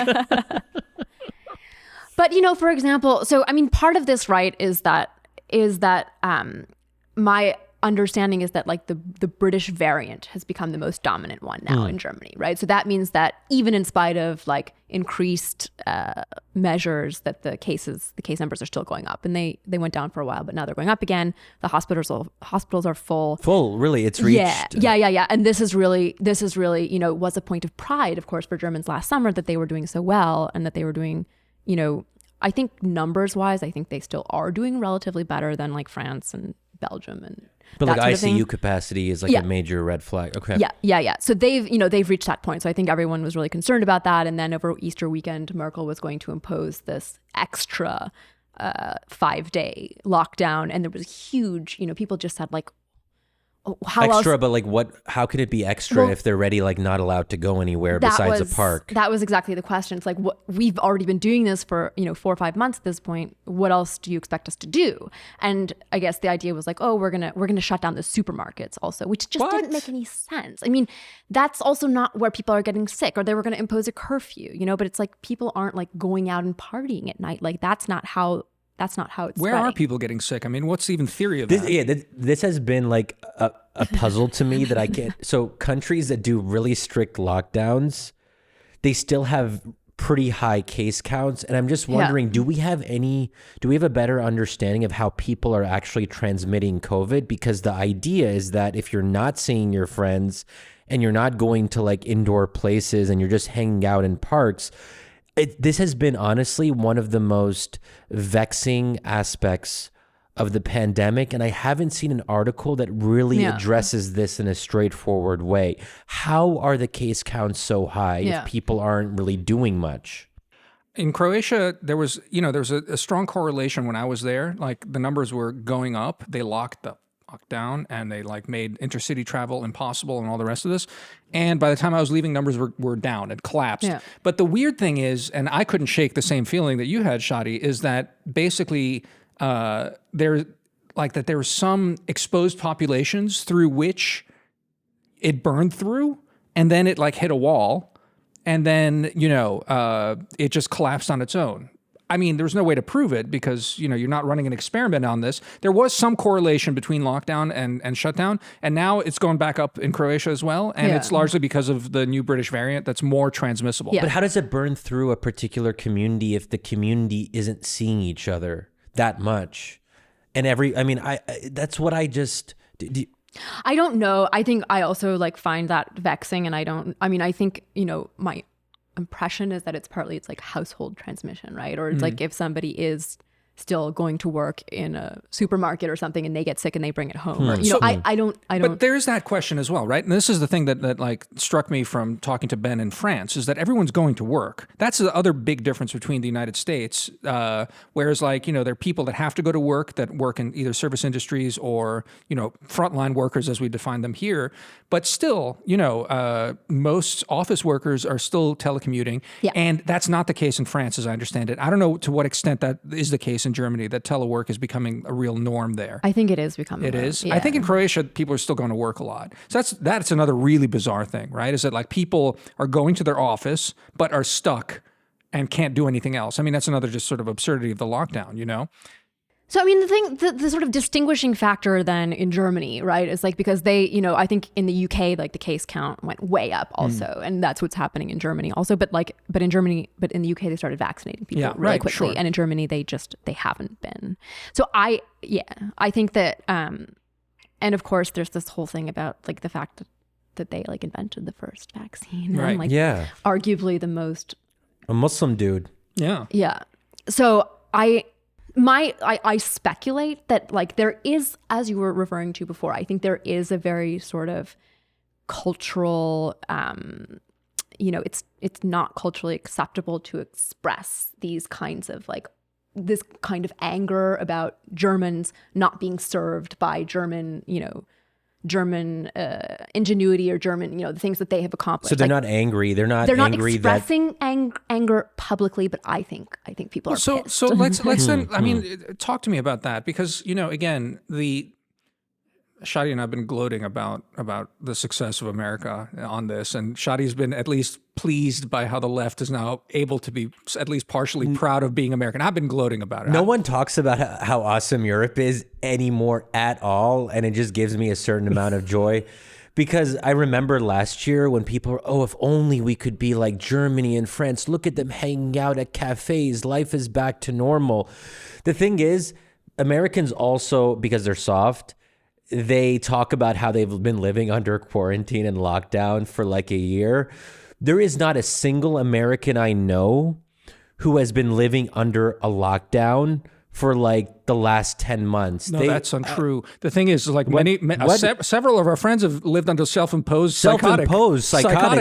But, for example, so, part of this, right, is that my understanding is that the British variant has become the most dominant one now in Germany, right? So that means that even in spite of increased measures, that the case numbers are still going up, and they went down for a while, but now they're going up again. The hospitals are full. Really, it's reached. Yeah. And this is really, was a point of pride, of course, for Germans last summer, that they were doing so well, and that they were doing, I think numbers wise, I think they still are doing relatively better than France and Belgium and but that ICU capacity is a major red flag. Okay. Yeah. So they've reached that point. So I think everyone was really concerned about that. And then over Easter weekend, Merkel was going to impose this extra 5-day lockdown, and there was huge, people just said how extra, else? But how could it be extra if they're already not allowed to go anywhere besides a park? That was exactly the question. It's we've already been doing this for 4 or 5 months at this point. What else do you expect us to do? And I guess the idea was we're gonna shut down the supermarkets also, which just didn't make any sense. That's also not where people are getting sick, or they were gonna impose a curfew, But it's people aren't going out and partying at night. That's not how it's Where spreading. are people getting sick? What's even theory of that? This has been a puzzle to me that I can't. So countries that do really strict lockdowns, they still have pretty high case counts. And I'm just wondering, do we have a better understanding of how people are actually transmitting COVID? Because the idea is that if you're not seeing your friends and you're not going to indoor places and you're just hanging out in parks, this has been honestly one of the most vexing aspects of the pandemic, and I haven't seen an article that really addresses this in a straightforward way. How are the case counts so high if people aren't really doing much? In Croatia, there was a strong correlation when I was there. The numbers were going up. They locked down, and they made intercity travel impossible and all the rest of this. And by the time I was leaving, numbers were down and collapsed. Yeah. But the weird thing is, and I couldn't shake the same feeling that you had, Shadi, is that basically there were some exposed populations through which it burned through, and then it hit a wall, and then it just collapsed on its own. There's no way to prove it because, you're not running an experiment on this. There was some correlation between lockdown and shutdown, and now it's going back up in Croatia as well. And it's largely because of the new British variant that's more transmissible. Yeah. But how does it burn through a particular community if the community isn't seeing each other that much? And that's what I just... I don't know. I think I also find that vexing, and I think, my impression is that it's partly household transmission, right? Or it's if somebody is still going to work in a supermarket or something and they get sick and they bring it home. Or, you know, I don't. But there's that question as well, right? And this is the thing that like struck me from talking to Ben in France is that everyone's going to work. That's the other big difference between the United States. Whereas like, you know, there are people that have to go to work that work in either service industries or, you know, frontline workers as we define them here. But still, you know, most office workers are still telecommuting. Yeah. And that's not the case in France, as I understand it. I don't know to what extent that is the case in Germany, that telework is becoming a real norm there. I think it is becoming. It is? Yeah. I think in Croatia, people are still going to work a lot. So that's another really bizarre thing, right? Is that like people are going to their office, but are stuck and can't do anything else. I mean, that's another just sort of absurdity of the lockdown, you know? So, I mean, the sort of distinguishing factor then in Germany, right, is like because they, you know, I think in the UK, like the case count went way up also. And that's what's happening in Germany also. But in in the UK, they started vaccinating people really quickly. Sure. And in Germany, they haven't been. So I think that, and of course, there's this whole thing about like the fact that they like invented the first vaccine. Right. And, like, arguably the most. A Muslim dude. Yeah. Yeah. So I speculate that like there is, as you were referring to before, I think there is a very sort of cultural, you know, it's not culturally acceptable to express these kinds of like this kind of anger about Germans not being served by German, you know, German ingenuity or German, you know, the things that they have accomplished. So they're not angry. They're not angry expressing anger publicly, but I think people are pissed. So let's then, I mean, talk to me about that because, you know, again, Shadi and I have been gloating about the success of America on this, and Shadi's been at least pleased by how the left is now able to be at least partially proud of being American. I've been gloating about it. No one talks about how awesome Europe is anymore at all, and it just gives me a certain amount of joy. Because I remember last year when people were, if only we could be like Germany and France. Look at them hanging out at cafes. Life is back to normal. The thing is, Americans also, because they're soft, they talk about how they've been living under quarantine and lockdown for like a year. There is not a single American I know who has been living under a lockdown for like the last 10 months. No, that's untrue. The thing is, like several of our friends have lived under self-imposed psychotic.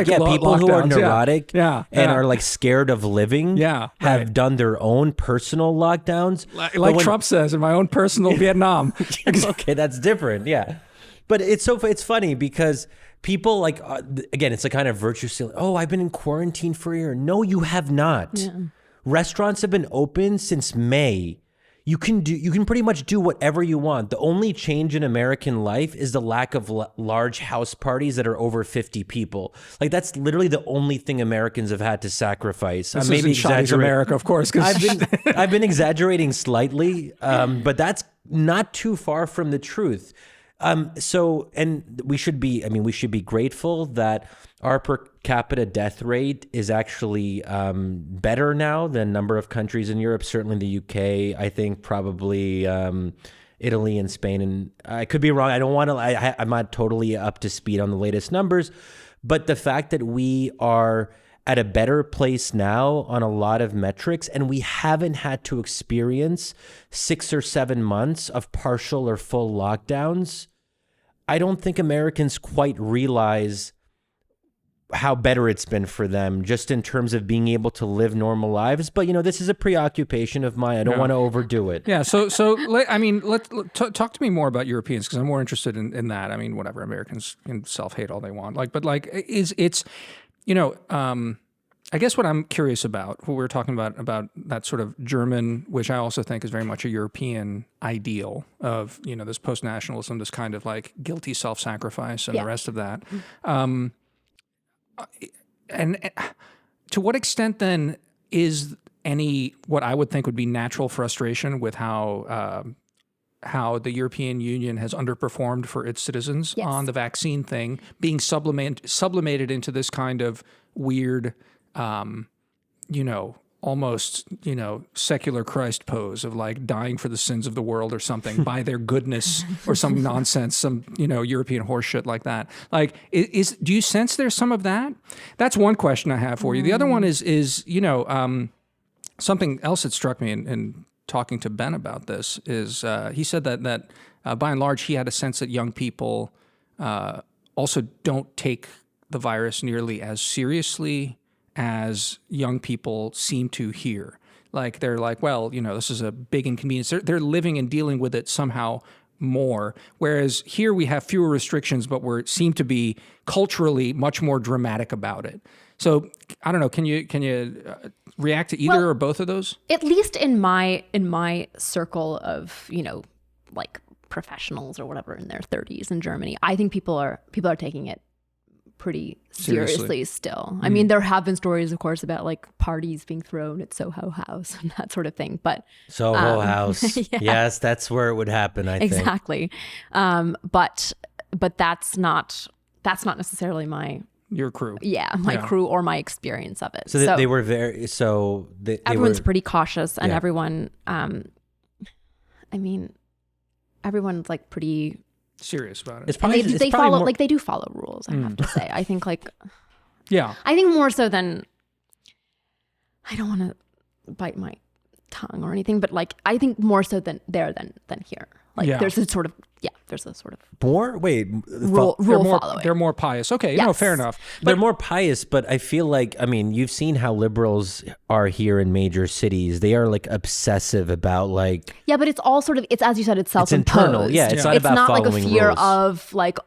Yeah, people who are neurotic and are like scared of living have done their own personal lockdowns. Like Trump says, in my own personal Vietnam. Okay, that's different. Yeah. But it's funny because people like, again, it's a kind of virtue signaling. Oh, I've been in quarantine for a year. No, you have not. Yeah. Restaurants have been open since May. You can pretty much do whatever you want. The only change in American life is the lack of large house parties that are over 50 people. Like that's literally the only thing Americans have had to sacrifice. This maybe exaggerating America, of course. I've been exaggerating slightly, but that's not too far from the truth. And we should be grateful that our per capita death rate is actually better now than a number of countries in Europe, certainly the UK, I think probably Italy and Spain. And I could be wrong. I don't want to, I'm not totally up to speed on the latest numbers, but the fact that we are at a better place now on a lot of metrics, and we haven't had to experience 6 or 7 months of partial or full lockdowns. I don't think Americans quite realize how better it's been for them just in terms of being able to live normal lives. But, you know, this is a preoccupation of mine. I don't want to overdo it. Yeah. So I mean, talk to me more about Europeans because I'm more interested in that. I mean, whatever, Americans can self-hate all they want. I guess what I'm curious about, what we were talking about that sort of German, which I also think is very much a European ideal of, you know, this post-nationalism, this kind of like guilty self-sacrifice and the rest of that. And to what extent then is any, what I would think would be natural frustration with how the European Union has underperformed for its citizens on the vaccine thing, being sublimated into this kind of weird, almost, secular Christ pose of like dying for the sins of the world or something by their goodness or some nonsense, some, European horseshit like that. Like, do you sense there's some of that? That's one question I have for you. The other one is something else that struck me in talking to Ben about this is he said that by and large he had a sense that young people also don't take the virus nearly as seriously as young people seem to here. Like they're like, well, this is a big inconvenience. They're living and dealing with it somehow more. Whereas here we have fewer restrictions, but we seem to be culturally much more dramatic about it. So I don't know. Can you react to either or both of those? At least in my circle of like professionals or whatever in their 30s in Germany, I think people are taking it pretty seriously still. I mean, there have been stories, of course, about like parties being thrown at Soho House and that sort of thing. But Soho House, yes, that's where it would happen. I think exactly. But that's not necessarily your crew. My crew or my experience of it. So they were very. So everyone's pretty cautious, and everyone. Everyone's like pretty serious about it. It's probably, they follow more, like they do follow rules. I have to say. I think like. Yeah. I think more so than. I don't want to bite my tongue or anything, but like I think more so than there than here. Like there's a sort of more rule following. They're more pious. Okay, fair enough. They're more pious, but I feel like you've seen how liberals are here in major cities. They are like obsessive about like but it's all sort of it's as you said, it's self-imposed. It's internal. Yeah, it's not about following rules. It's not like a fear of like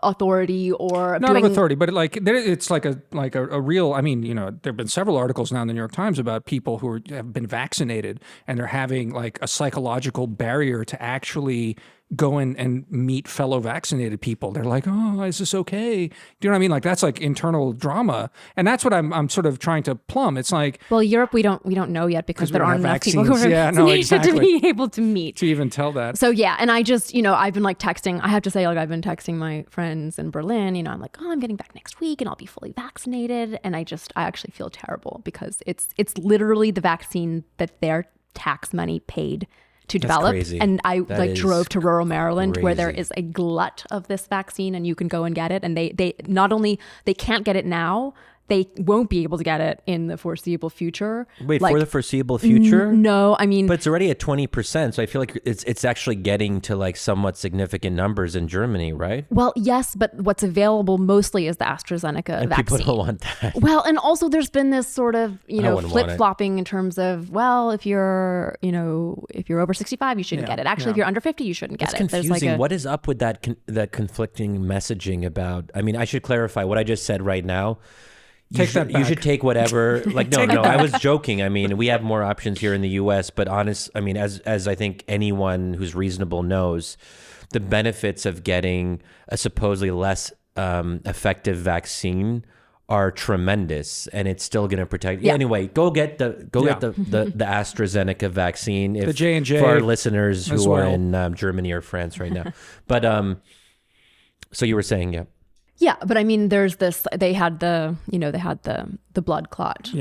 authority or not of authority, but it's like a real. I mean, there have been several articles now in the New York Times about people who have been vaccinated and they're having like a psychological barrier to actually go in and meet fellow vaccinated people. They're like, oh, is this okay? Do you know what I mean? Like that's like internal drama, and that's what I'm sort of trying to plumb. It's like, well, Europe we don't know yet because there aren't enough people who are vaccinated to be able to meet to even tell that. So and I just I've been like texting. I have to say like I've been texting my friends in Berlin. I'm like, oh, I'm getting back next week and I'll be fully vaccinated, and I actually feel terrible because it's literally the vaccine that their tax money paid to develop. Crazy. And I drove to rural Maryland where there is a glut of this vaccine and you can go and get it. And they not only, they can't get it now, they won't be able to get it in the foreseeable future. Wait, for the foreseeable future? No, I mean... But it's already at 20%, so I feel like it's actually getting to like somewhat significant numbers in Germany, right? Well, yes, but what's available mostly is the AstraZeneca and vaccine. People don't want that. Well, and also there's been this sort of, flip-flopping in terms of, well, if you're over 65, you shouldn't get it. Actually, if you're under 50, you shouldn't get it. It's confusing. What is up with that conflicting messaging about... I mean, I should clarify what I just said right now. You should take whatever. Like no, I was joking. I mean, we have more options here in the U.S. But as I think anyone who's reasonable knows, the benefits of getting a supposedly less effective vaccine are tremendous, and it's still going to protect. Yeah. Anyway, go get the AstraZeneca vaccine. The J&J for our listeners who are in Germany or France right now. But so you were saying, yeah. Yeah, but I mean, there's this. They had the blood clot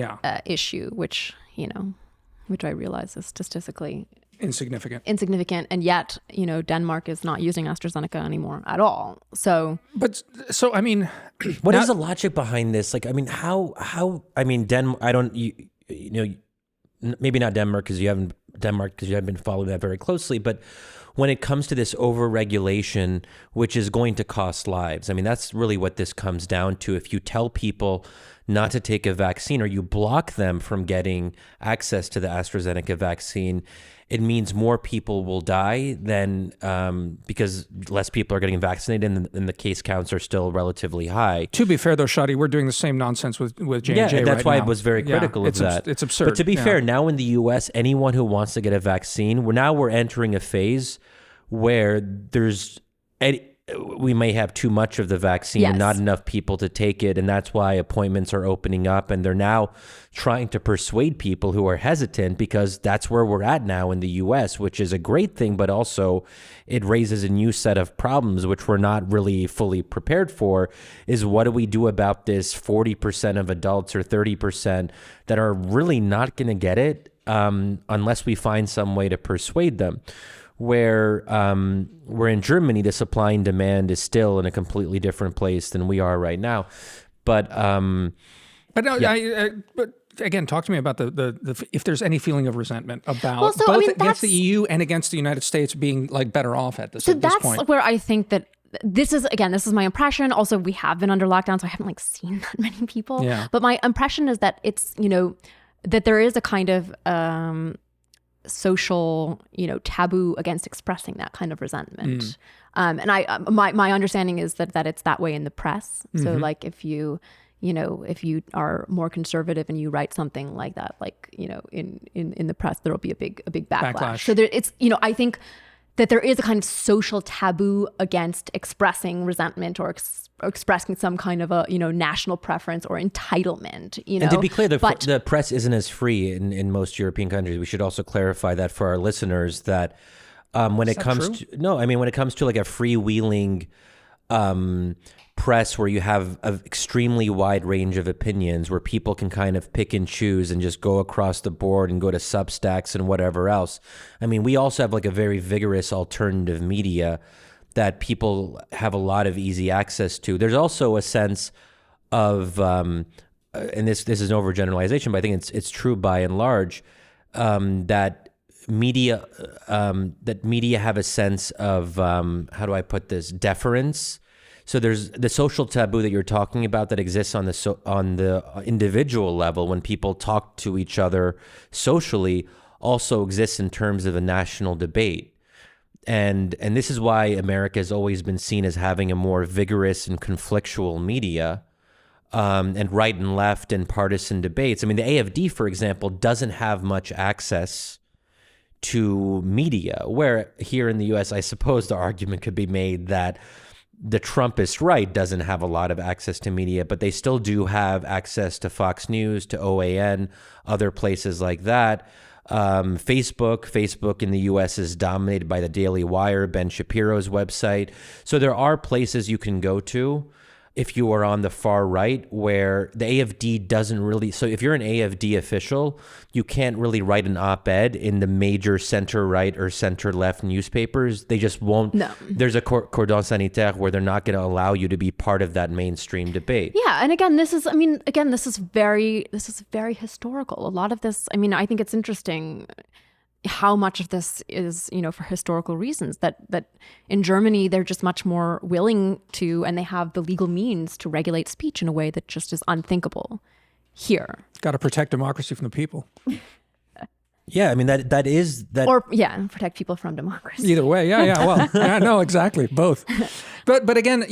issue, which I realize is statistically insignificant, and yet Denmark is not using AstraZeneca anymore at all. So, I mean, what is the logic behind this? Like, I mean, how? I mean, I don't. Maybe not Denmark because you haven't been following that very closely, but. When it comes to this over-regulation, which is going to cost lives, I mean, that's really what this comes down to. If you tell people not to take a vaccine or you block them from getting access to the AstraZeneca vaccine, it means more people will die than because less people are getting vaccinated and the case counts are still relatively high. To be fair, though, Shadi, we're doing the same nonsense with J&J Yeah, that's why now. I was very critical of that. It's absurd. But to be fair, now in the U.S., anyone who wants to get a vaccine, we're entering a phase where we may have too much of the vaccine and not enough people to take it. And that's why appointments are opening up. And they're now trying to persuade people who are hesitant because that's where we're at now in the U.S., which is a great thing. But also it raises a new set of problems, which we're not really fully prepared for, is what do we do about this 40% of adults or 30% that are really not going to get it unless we find some way to persuade them. Where in Germany, the supply and demand is still in a completely different place than we are right now. But again, talk to me about the if there's any feeling of resentment about both against the EU and against the United States being like better off at this point. So that's where I think that this is my impression. Also, we have been under lockdown, so I haven't like seen that many people. Yeah. But my impression is that it's, that there is a kind of social, taboo against expressing that kind of resentment. And my understanding is that it's that way in the press. So like if you are more conservative and you write something like that, like, in the press, there'll be a big backlash. So it's, I think that there is a kind of social taboo against expressing resentment or expressing some kind of a, national preference or entitlement, And to be clear, the press isn't as free in most European countries. We should also clarify that for our listeners that when it comes to like a freewheeling press where you have an extremely wide range of opinions where people can kind of pick and choose and just go across the board and go to Substacks and whatever else. I mean, we also have like a very vigorous alternative media that people have a lot of easy access to. There's also a sense of, and this is an overgeneralization, but I think it's true by and large, that media have a sense of, how do I put this, deference. So there's the social taboo that you're talking about that exists on the individual level when people talk to each other socially also exists in terms of a national debate. And this is why America has always been seen as having a more vigorous and conflictual media, and right and left and partisan debates. I mean, the AfD, for example, doesn't have much access to media, where here in the US, I suppose the argument could be made that the Trumpist right doesn't have a lot of access to media, but they still do have access to Fox News, to OAN, other places like that. Facebook in the US is dominated by the Daily Wire, Ben Shapiro's website. So there are places you can go to if you are on the far right where the AfD doesn't really, so if you're an AfD official, you can't really write an op-ed in the major center-right or center-left newspapers. They just won't. No. There's a cordon sanitaire where they're not going to allow you to be part of that mainstream debate. Yeah, and again, this is very historical. A lot of this, I think it's interesting how much of this is, for historical reasons, that in Germany, they're just much more willing to, and they have the legal means to regulate speech in a way that just is unthinkable here. Got to protect democracy from the people. Yeah, I mean, that is that. Or, protect people from democracy. Either way, yeah. Well, no, exactly, both. But again,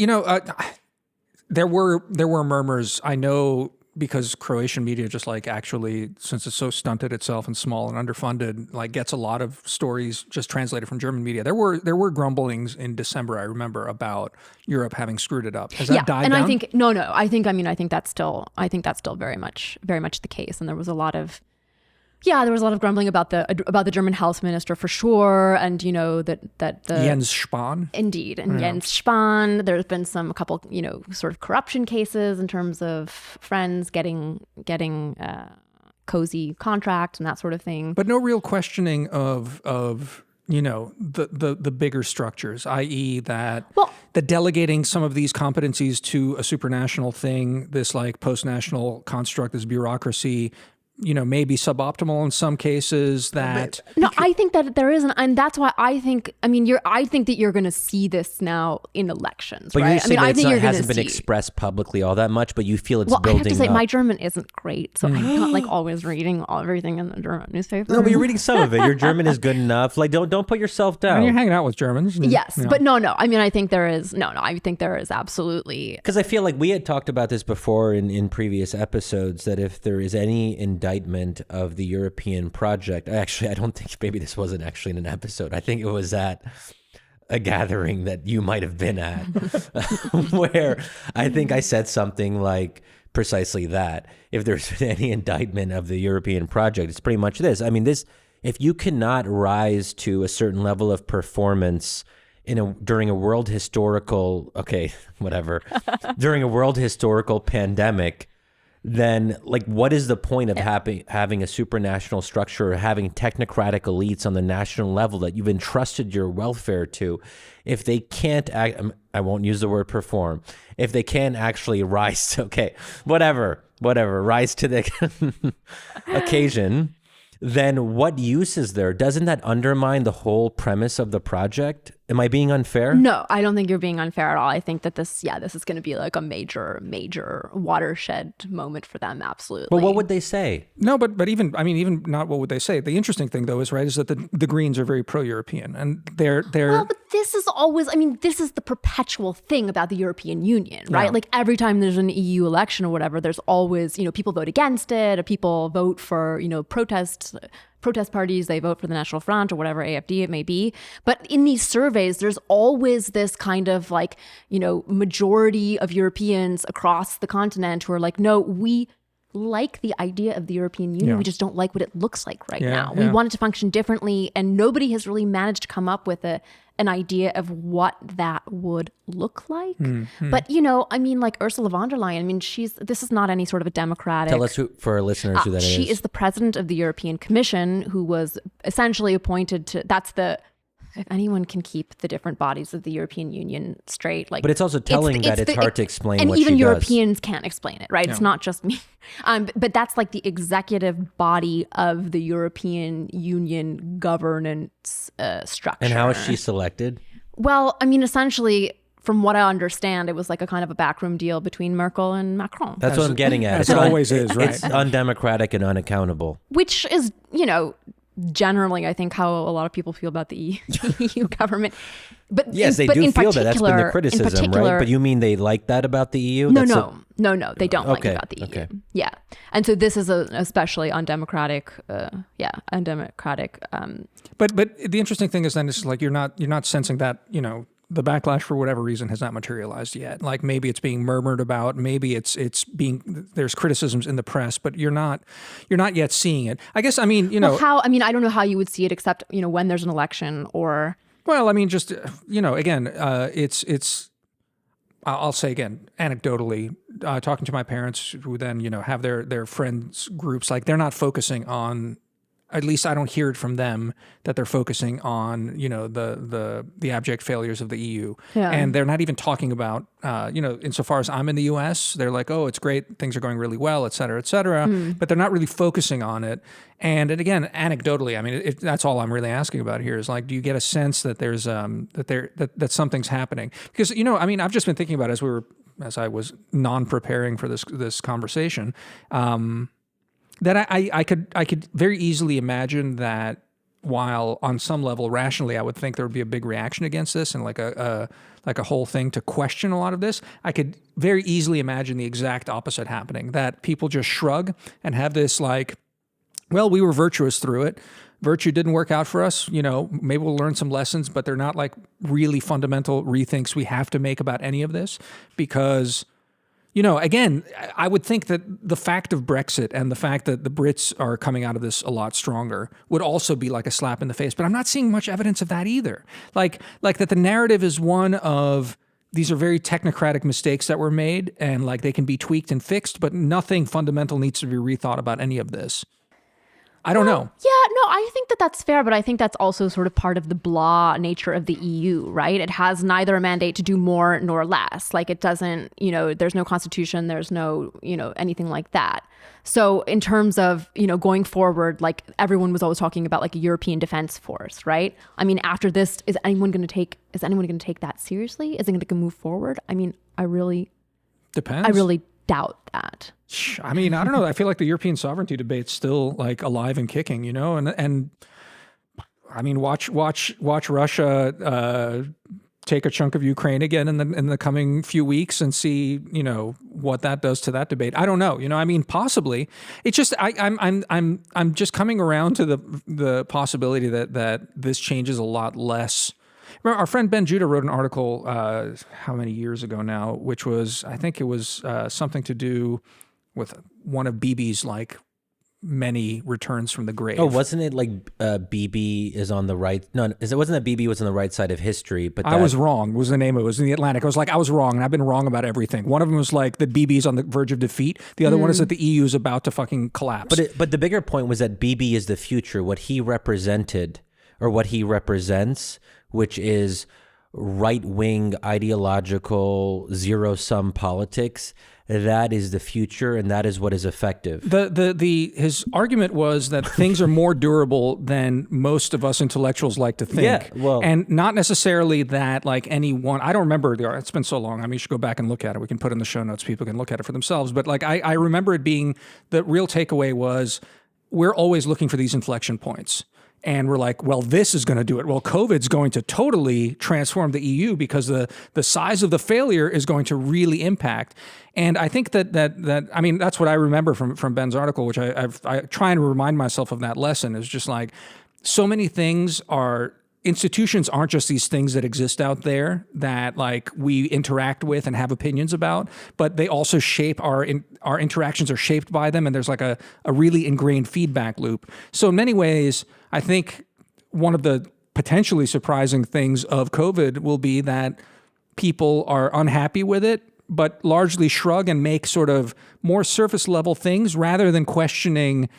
there were murmurs. I know, because Croatian media just like actually, since it's so stunted itself and small and underfunded, like gets a lot of stories just translated from German media. There were grumblings in December, I remember, about Europe having screwed it up. Has that died down? I think no. I think that's still very much the case. And there was a lot of grumbling about the German health minister for sure, and that the Jens Spahn. Indeed, and Jens Spahn. There's been a couple sort of corruption cases in terms of friends getting cozy contracts and that sort of thing. But no real questioning of the bigger structures, i.e. that the delegating some of these competencies to a supranational thing, this like post-national construct, this bureaucracy, maybe suboptimal in some cases. I think that there isn't, and that's why I think that you're going to see this now in elections, but right? You're saying it hasn't been expressed publicly all that much, but you feel it's building up. I have to say, my German isn't great, so I'm not like always reading everything in the German newspaper. No, but you're reading some of it. Your German is good enough. Like, don't put yourself down. And you're hanging out with Germans. Yes, but no. I think there is I think there is absolutely, because I feel like we had talked about this before in previous episodes, that if there is any indictment of the European project. Actually, I don't think maybe this wasn't actually in an episode. I think it was at a gathering that you might have been at where I think I said something like precisely that. If there's any indictment of the European project, it's pretty much this. I mean, if you cannot rise to a certain level of performance during a world historical pandemic, then like what is the point of having a supranational structure or having technocratic elites on the national level that you've entrusted your welfare to if they can't I won't use the word perform, if they can't actually rise to, whatever, whatever, rise to the occasion, then what use is there? Doesn't that undermine the whole premise of the project? Am I being unfair? No, I don't think you're being unfair at all. I think that this is going to be like a major watershed moment for them. Absolutely. But what would they say? No, but even not what would they say? The interesting thing though is that the Greens are very pro-European, and they're. Well, but this is always. this is the perpetual thing about the European Union, right? Yeah. Like every time there's an EU election or whatever, there's always people vote against it, or people vote for protest parties, they vote for the National Front or whatever AFD it may be. But in these surveys, there's always this kind of majority of Europeans across the continent who are like, no, we like the idea of the European Union. Yeah. We just don't like what it looks like right now. Yeah. We want it to function differently. And nobody has really managed to come up with an idea of what that would look like. Mm-hmm. But, like Ursula von der Leyen, this is not any sort of a democratic... Tell us for our listeners who that is. She is the president of the European Commission, who was essentially appointed to... If anyone can keep the different bodies of the European Union straight, but it's also telling that it's hard to explain what she does. And even Europeans can't explain it, right? Yeah. It's not just me. But that's like the executive body of the European Union governance structure. And how is she selected? Well, essentially, from what I understand, it was like a kind of a backroom deal between Merkel and Macron. That's what I'm getting at. As it always is, right? It's undemocratic and unaccountable. Which is, generally, I think how a lot of people feel about the EU government. But yes, they do feel that. That's been the criticism, right? But you mean they like that about the EU? No, they don't like about the EU. Okay. Yeah, and so this is especially undemocratic. Undemocratic. But the interesting thing is then it's like you're not sensing that the backlash for whatever reason has not materialized yet. Like maybe it's being murmured about, maybe there's criticisms in the press, but you're not yet seeing it. I guess, Well, how, I don't know how you would see it except, when there's an election or. Well, just, again, it's, I'll say again, anecdotally, talking to my parents who then, have their friends groups, like they're not focusing on, at least I don't hear it from them that they're focusing on, the abject failures of the EU. Yeah. And they're not even talking about, insofar as I'm in the US, they're like, oh, it's great. Things are going really well, et cetera, but they're not really focusing on it. And again, anecdotally, that's all I'm really asking about here is like, do you get a sense that there's, that something's happening? Because, I've just been thinking about it as I was non-preparing for this conversation, that I could very easily imagine that while on some level rationally I would think there would be a big reaction against this and like a whole thing to question a lot of this, I could very easily imagine the exact opposite happening, that people just shrug and have this like, well, we were virtuous through it. Virtue didn't work out for us. Maybe we'll learn some lessons, but they're not like really fundamental rethinks we have to make about any of this because again, I would think that the fact of Brexit and the fact that the Brits are coming out of this a lot stronger would also be like a slap in the face. But I'm not seeing much evidence of that either. Like that the narrative is one of these are very technocratic mistakes that were made and like they can be tweaked and fixed, but nothing fundamental needs to be rethought about any of this. I don't know. Yeah, no, I think that that's fair, but I think that's also sort of part of the blah nature of the EU, right? It has neither a mandate to do more nor less. Like it doesn't, there's no constitution, there's no, anything like that. So in terms of, going forward, like everyone was always talking about like a European defense force, right? After this, is anyone going to take that seriously? Is it going to move forward? I really doubt that. I don't know. I feel like the European sovereignty debate's still like alive and kicking, and watch Russia take a chunk of Ukraine again in the coming few weeks and see, what that does to that debate. I don't know. Possibly. It's just I'm just coming around to the possibility that this changes a lot less. Remember, our friend Ben Judah wrote an article how many years ago now, which was, I think it was something to do with one of Bibi's like many returns from the grave. Oh, wasn't it like Bibi is on the right? No, it wasn't that Bibi was on the right side of history, but I was wrong. Was the name of it? It was in the Atlantic. I was like, I was wrong, and I've been wrong about everything. One of them was like that Bibi's on the verge of defeat. The other one is that the EU is about to fucking collapse. But the bigger point was that Bibi is the future. What he represented or what he represents, which is right-wing ideological zero-sum politics, that is the future and that is what is effective. His argument was that things are more durable than most of us intellectuals like to think. Yeah, well, and not necessarily that like any one, I don't remember it's been so long. I mean, you should go back and look at it. We can put in the show notes. People can look at it for themselves. But like, I remember it being, the real takeaway was we're always looking for these inflection points. And we're like, well, this is going to do it. Well, COVID's going to totally transform the EU because the size of the failure is going to really impact. And I think that I mean, that's what I remember from Ben's article, which I try and remind myself of that lesson, is just like, so many things institutions aren't just these things that exist out there that like we interact with and have opinions about, but they also shape our interactions are shaped by them. And there's like a really ingrained feedback loop. So in many ways, I think one of the potentially surprising things of COVID will be that people are unhappy with it, but largely shrug and make sort of more surface level things rather than questioning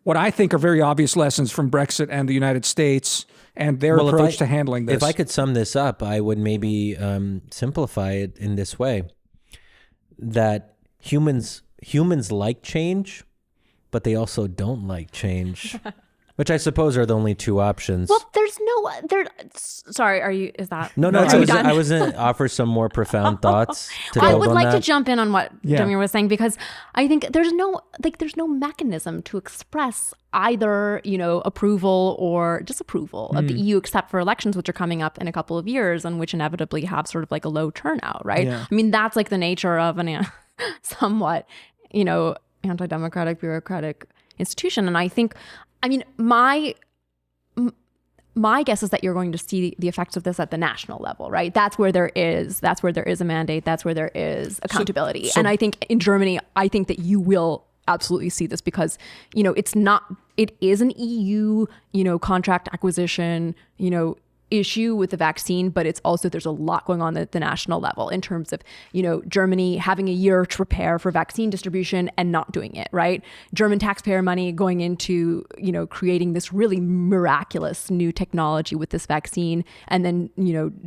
what I think are very obvious lessons from Brexit and the United States and their approach to handling this. If I could sum this up, I would maybe simplify it in this way: that humans like change, but they also don't like change. Which I suppose are the only two options. Well, sorry, is that? No, I was going to offer some more profound thoughts to build on that. I would like to jump in on what Damir was saying, because I think there's no mechanism to express either, approval or disapproval of the EU, except for elections, which are coming up in a couple of years and which inevitably have sort of like a low turnout, right? Yeah. I mean, that's like the nature of an somewhat, anti-democratic, bureaucratic institution. And I think, my guess is that you're going to see the effects of this at the national level, right? That's where there is a mandate. That's where there is accountability. And I think in Germany, I think that you will absolutely see this because, it is an EU, contract acquisition, issue with the vaccine, but it's also, there's a lot going on at the national level in terms of, Germany having a year to prepare for vaccine distribution and not doing it, right? German taxpayer money going into, creating this really miraculous new technology with this vaccine. And then,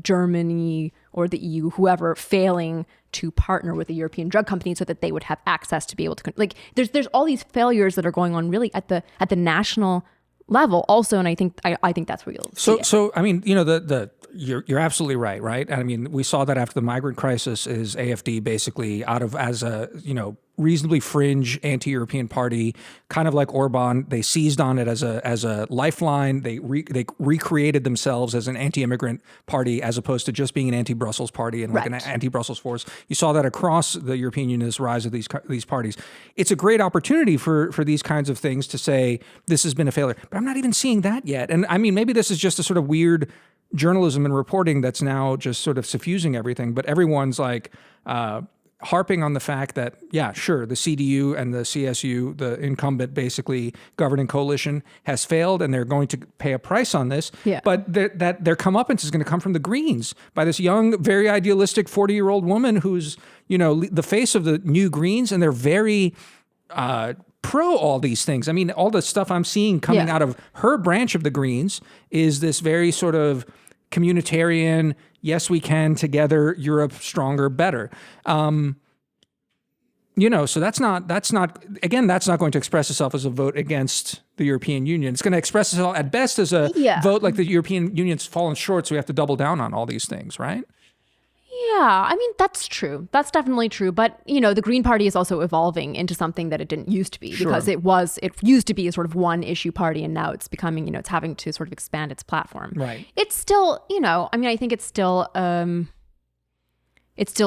Germany or the EU, whoever, failing to partner with the European drug company so that they would have access to be able to, there's all these failures that are going on really at the national level also, and I think that's where you'll see it. So I mean, you're absolutely right? I mean, we saw that after the migrant crisis, is AfD basically as a reasonably fringe anti-European party, kind of like Orban. They seized on it as a lifeline. They recreated themselves as an anti-immigrant party as opposed to just being an anti-Brussels party and like an anti-Brussels force. You saw that across the European Union, this rise of these parties. It's a great opportunity for these kinds of things to say this has been a failure, but I'm not even seeing that yet. And I mean, maybe this is just a sort of weird journalism and reporting that's now just sort of suffusing everything, but everyone's like harping on the fact that, yeah, sure, the CDU and the CSU, the incumbent basically governing coalition, has failed and they're going to pay a price on this. Yeah. But that their comeuppance is going to come from the Greens by this young, very idealistic 40-year-old woman who's, the face of the new Greens, and they're very pro all these things. I mean, all the stuff I'm seeing coming out of her branch of the Greens is this very sort of communitarian, yes, we can together, Europe stronger, better. So that's not going to express itself as a vote against the European Union. It's going to express itself at best as a vote like the European Union's fallen short, so we have to double down on all these things, right? Yeah, I mean, that's true. That's definitely true. But, the Green Party is also evolving into something that it didn't used to be, because it used to be a sort of one issue party, and now it's becoming, it's having to sort of expand its platform. Right. It's still, I think it's still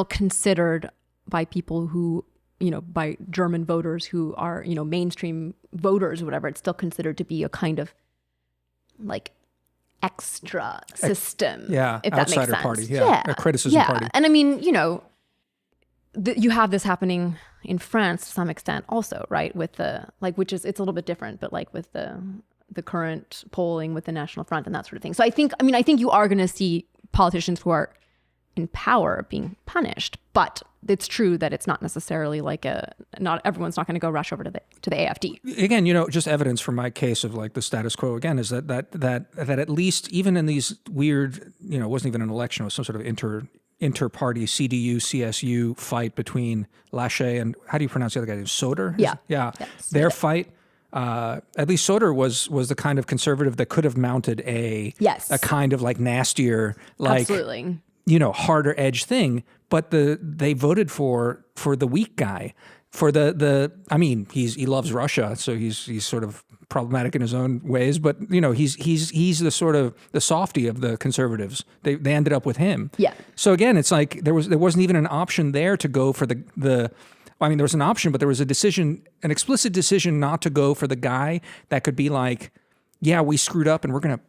considered by people who, by German voters who are, mainstream voters or whatever, it's still considered to be a kind of like extra system, if that makes sense. Party, a criticism party. And I mean, you have this happening in France to some extent also, right? With the it's a little bit different, but like with the current polling with the National Front and that sort of thing. So I think you are going to see politicians who are in power being punished, but it's true that it's not necessarily like not everyone's not going to go rush over to the AfD. Again, just evidence from my case of like the status quo again is that at least even in these weird, it wasn't even an election, it was some sort of inter-party CDU-CSU fight between Laschet and, how do you pronounce the other guy? Soder? Yeah. Yes. Their fight, at least Soder was the kind of conservative that could have mounted a kind of like nastier, like, absolutely, harder edge thing. But they voted for the weak guy. For he loves Russia, so he's sort of problematic in his own ways, but he's the sort of the softy of the conservatives. They ended up with him. Yeah. So again, it's like there wasn't even an option there to go for there was an option, but there was an explicit decision not to go for the guy that could be like, yeah, we screwed up and we're gonna,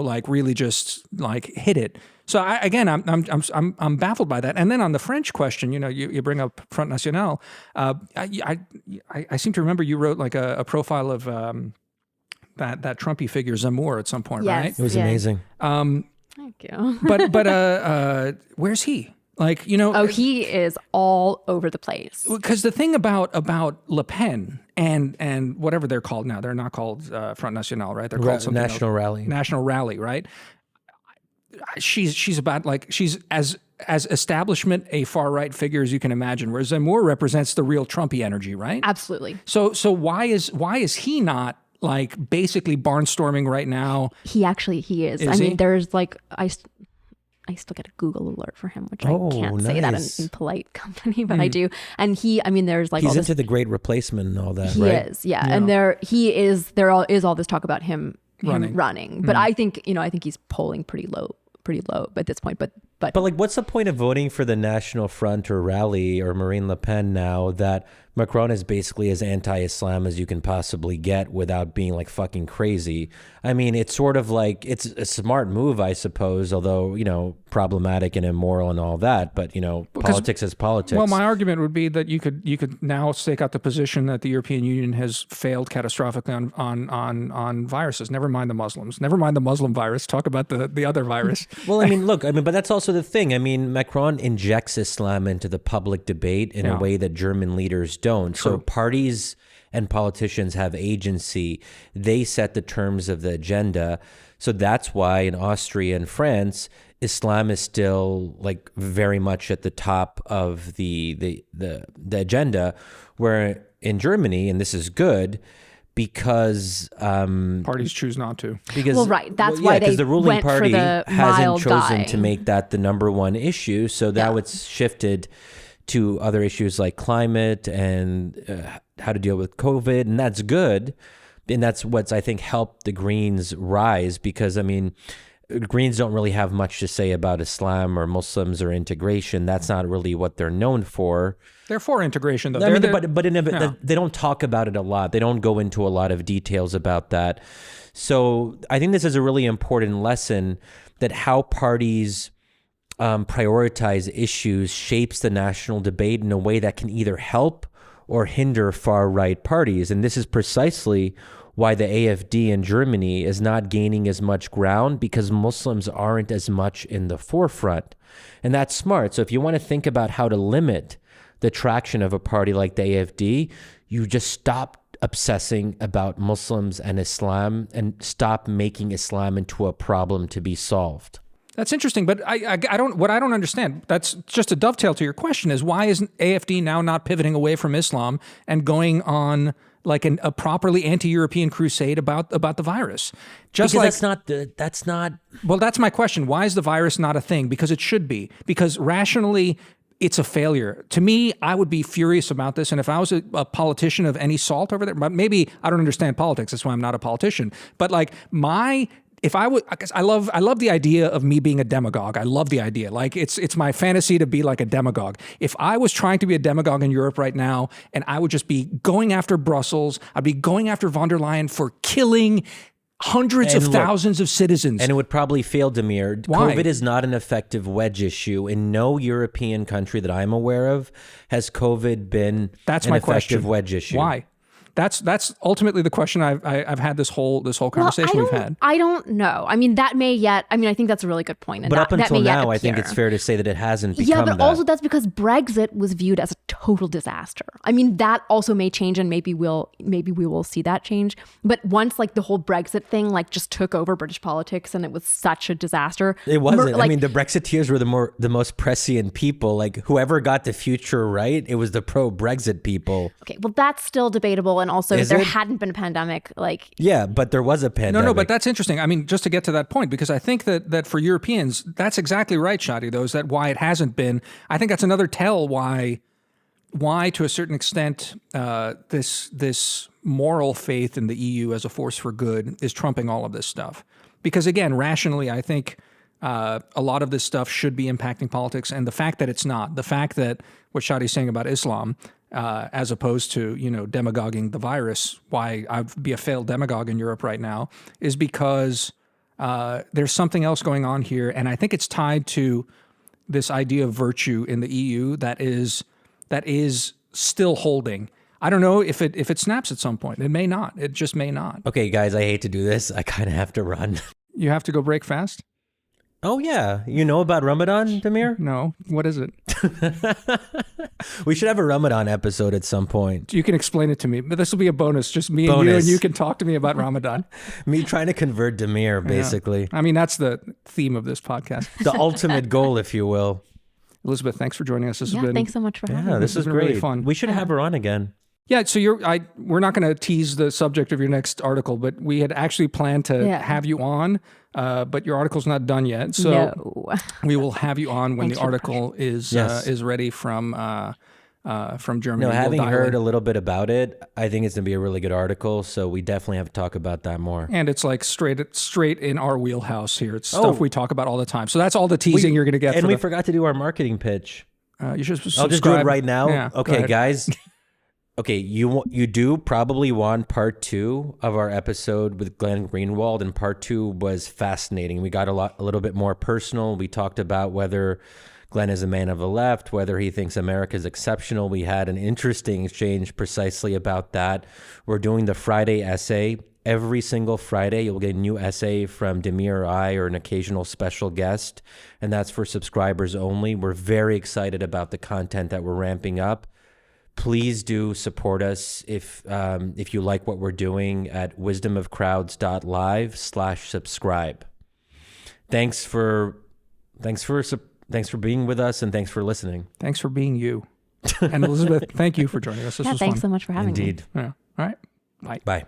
like really just like hit it. So I'm baffled by that. And then on the French question, you bring up Front National. I seem to remember you wrote like a profile of that Trumpy figure Zemmour at some point, right? It was amazing. Thank you. but where's he? Like, he is all over the place. Because the thing about Le Pen and whatever they're called now, they're not called Front National, right? They're called something National else. Rally. National Rally, right? She's about like, she's as establishment a far right figure as you can imagine, whereas Zemmour represents the real Trumpy energy, right? Absolutely. So why is he not like basically barnstorming right now? He is. I mean, there's like I still get a Google alert for him, which I can't say that in polite company, but I do. And there's like he's into the Great Replacement and all that, he right? Is, yeah. And there is all this talk about him running. But I think he's polling pretty low at this point. But like, what's the point of voting for the National Front or Rally or Marine Le Pen now that Macron is basically as anti-Islam as you can possibly get without being like fucking crazy? I mean, it's sort of like, it's a smart move, I suppose, although, problematic and immoral and all that, but politics is politics. Well, my argument would be that you could now stake out the position that the European Union has failed catastrophically on viruses. Never mind the Muslims. Never mind the Muslim virus. Talk about the other virus. Well, but that's also the thing. I mean, Macron injects Islam into the public debate in a way that German leaders don't. True. So parties and politicians have agency. They set the terms of the agenda. So that's why in Austria and France, Islam is still like very much at the top of the agenda, where in Germany, and this is good, because parties choose not to. Because that's why they the ruling went party for the hasn't chosen die. to make that the number one issue. So that was shifted to other issues like climate and how to deal with COVID, and that's good. And that's what's, I think, helped the Greens rise, because, I mean, Greens don't really have much to say about Islam or Muslims or integration. That's not really what they're known for. They're for integration, though. They don't talk about it a lot. They don't go into a lot of details about that. So I think this is a really important lesson, that how parties prioritize issues shapes the national debate in a way that can either help or hinder far-right parties. And this is precisely why the AfD in Germany is not gaining as much ground, because Muslims aren't as much in the forefront. And that's smart. So if you want to think about how to limit the traction of a party like the AfD, you just stop obsessing about Muslims and Islam and stop making Islam into a problem to be solved. That's interesting, but I don't understand. That's just a dovetail to your question, is why isn't AfD now not pivoting away from Islam and going on like a properly anti-European crusade about the virus? Just because that's not. Well, that's my question. Why is the virus not a thing? Because it should be. Because rationally, it's a failure. To me, I would be furious about this. And if I was a politician of any salt over there, maybe I don't understand politics. That's why I'm not a politician. But like if I would, because I love the idea of me being a demagogue. I love the idea. Like it's my fantasy to be like a demagogue. If I was trying to be a demagogue in Europe right now, and I would just be going after Brussels, I'd be going after von der Leyen for killing hundreds of thousands of citizens. And it would probably fail, Damir. Why? COVID is not an effective wedge issue. In no European country that I'm aware of has COVID been That's an my effective question. wedge issue. Why? that's ultimately the question I've had this whole conversation we've had. I don't know. I mean, that may yet. I mean, I think that's a really good point. And but up until now, I appear. think it's fair to say that it hasn't become but also that's because Brexit was viewed as a total disaster. I mean, that also may change, and maybe we will see that change. But once like the whole Brexit thing like just took over British politics, and it was such a disaster. It wasn't. I mean, the Brexiteers were the most prescient people. Like whoever got the future right, it was the pro-Brexit people. Okay, well that's still debatable, and also there hadn't been a pandemic. Like but there was a pandemic. No, but that's interesting. I mean, just to get to that point, because I think that for Europeans, that's exactly right, Shadi. Though, is that why it hasn't been? I think that's another tell why to a certain extent this moral faith in the EU as a force for good is trumping all of this stuff. Because again, rationally, I think a lot of this stuff should be impacting politics, and the fact that it's not, the fact that what Shadi's saying about Islam, as opposed to demagoguing the virus, why I'd be a failed demagogue in Europe right now, is because there's something else going on here, and I think it's tied to this idea of virtue in the EU that is still holding. I don't know if it snaps at some point. It may not. It just may not. Okay, guys, I hate to do this. I kind of have to run. You have to go break fast? Oh, yeah. You know about Ramadan, Damir? No. What is it? We should have a Ramadan episode at some point. You can explain it to me, but this will be a bonus. Just me and you, and you can talk to me about Ramadan. Me trying to convert Damir, basically. Yeah. I mean, that's the theme of this podcast. The ultimate goal, if you will. Elisabeth, thanks for joining us. This has been thanks so much for having me. Yeah, this is great. Really fun. We should have her on again. Yeah, so we're not going to tease the subject of your next article, but we had actually planned to have you on, but your article's not done yet. So we will have you on when the article is ready from Germany. No, having heard a little bit about it, I think it's going to be a really good article. So we definitely have to talk about that more. And it's like straight in our wheelhouse here. It's stuff we talk about all the time. So that's all the teasing you're going to get. And we forgot to do our marketing pitch. You should subscribe. I'll just do it right now. Yeah, okay, guys. Okay, you do probably want part 2 of our episode with Glenn Greenwald, and part 2 was fascinating. We got a little bit more personal. We talked about whether Glenn is a man of the left, whether he thinks America is exceptional. We had an interesting exchange precisely about that. We're doing the Friday essay. Every single Friday, you'll get a new essay from Damir or I, or an occasional special guest, and that's for subscribers only. We're very excited about the content that we're ramping up. Please do support us if you like what we're doing at wisdomofcrowds.live/subscribe. Thanks for being with us, and thanks for listening. Thanks for being you. And Elisabeth, thank you for joining us. This was thanks fun. so much for having me. Indeed. Yeah. All right. Bye. Bye.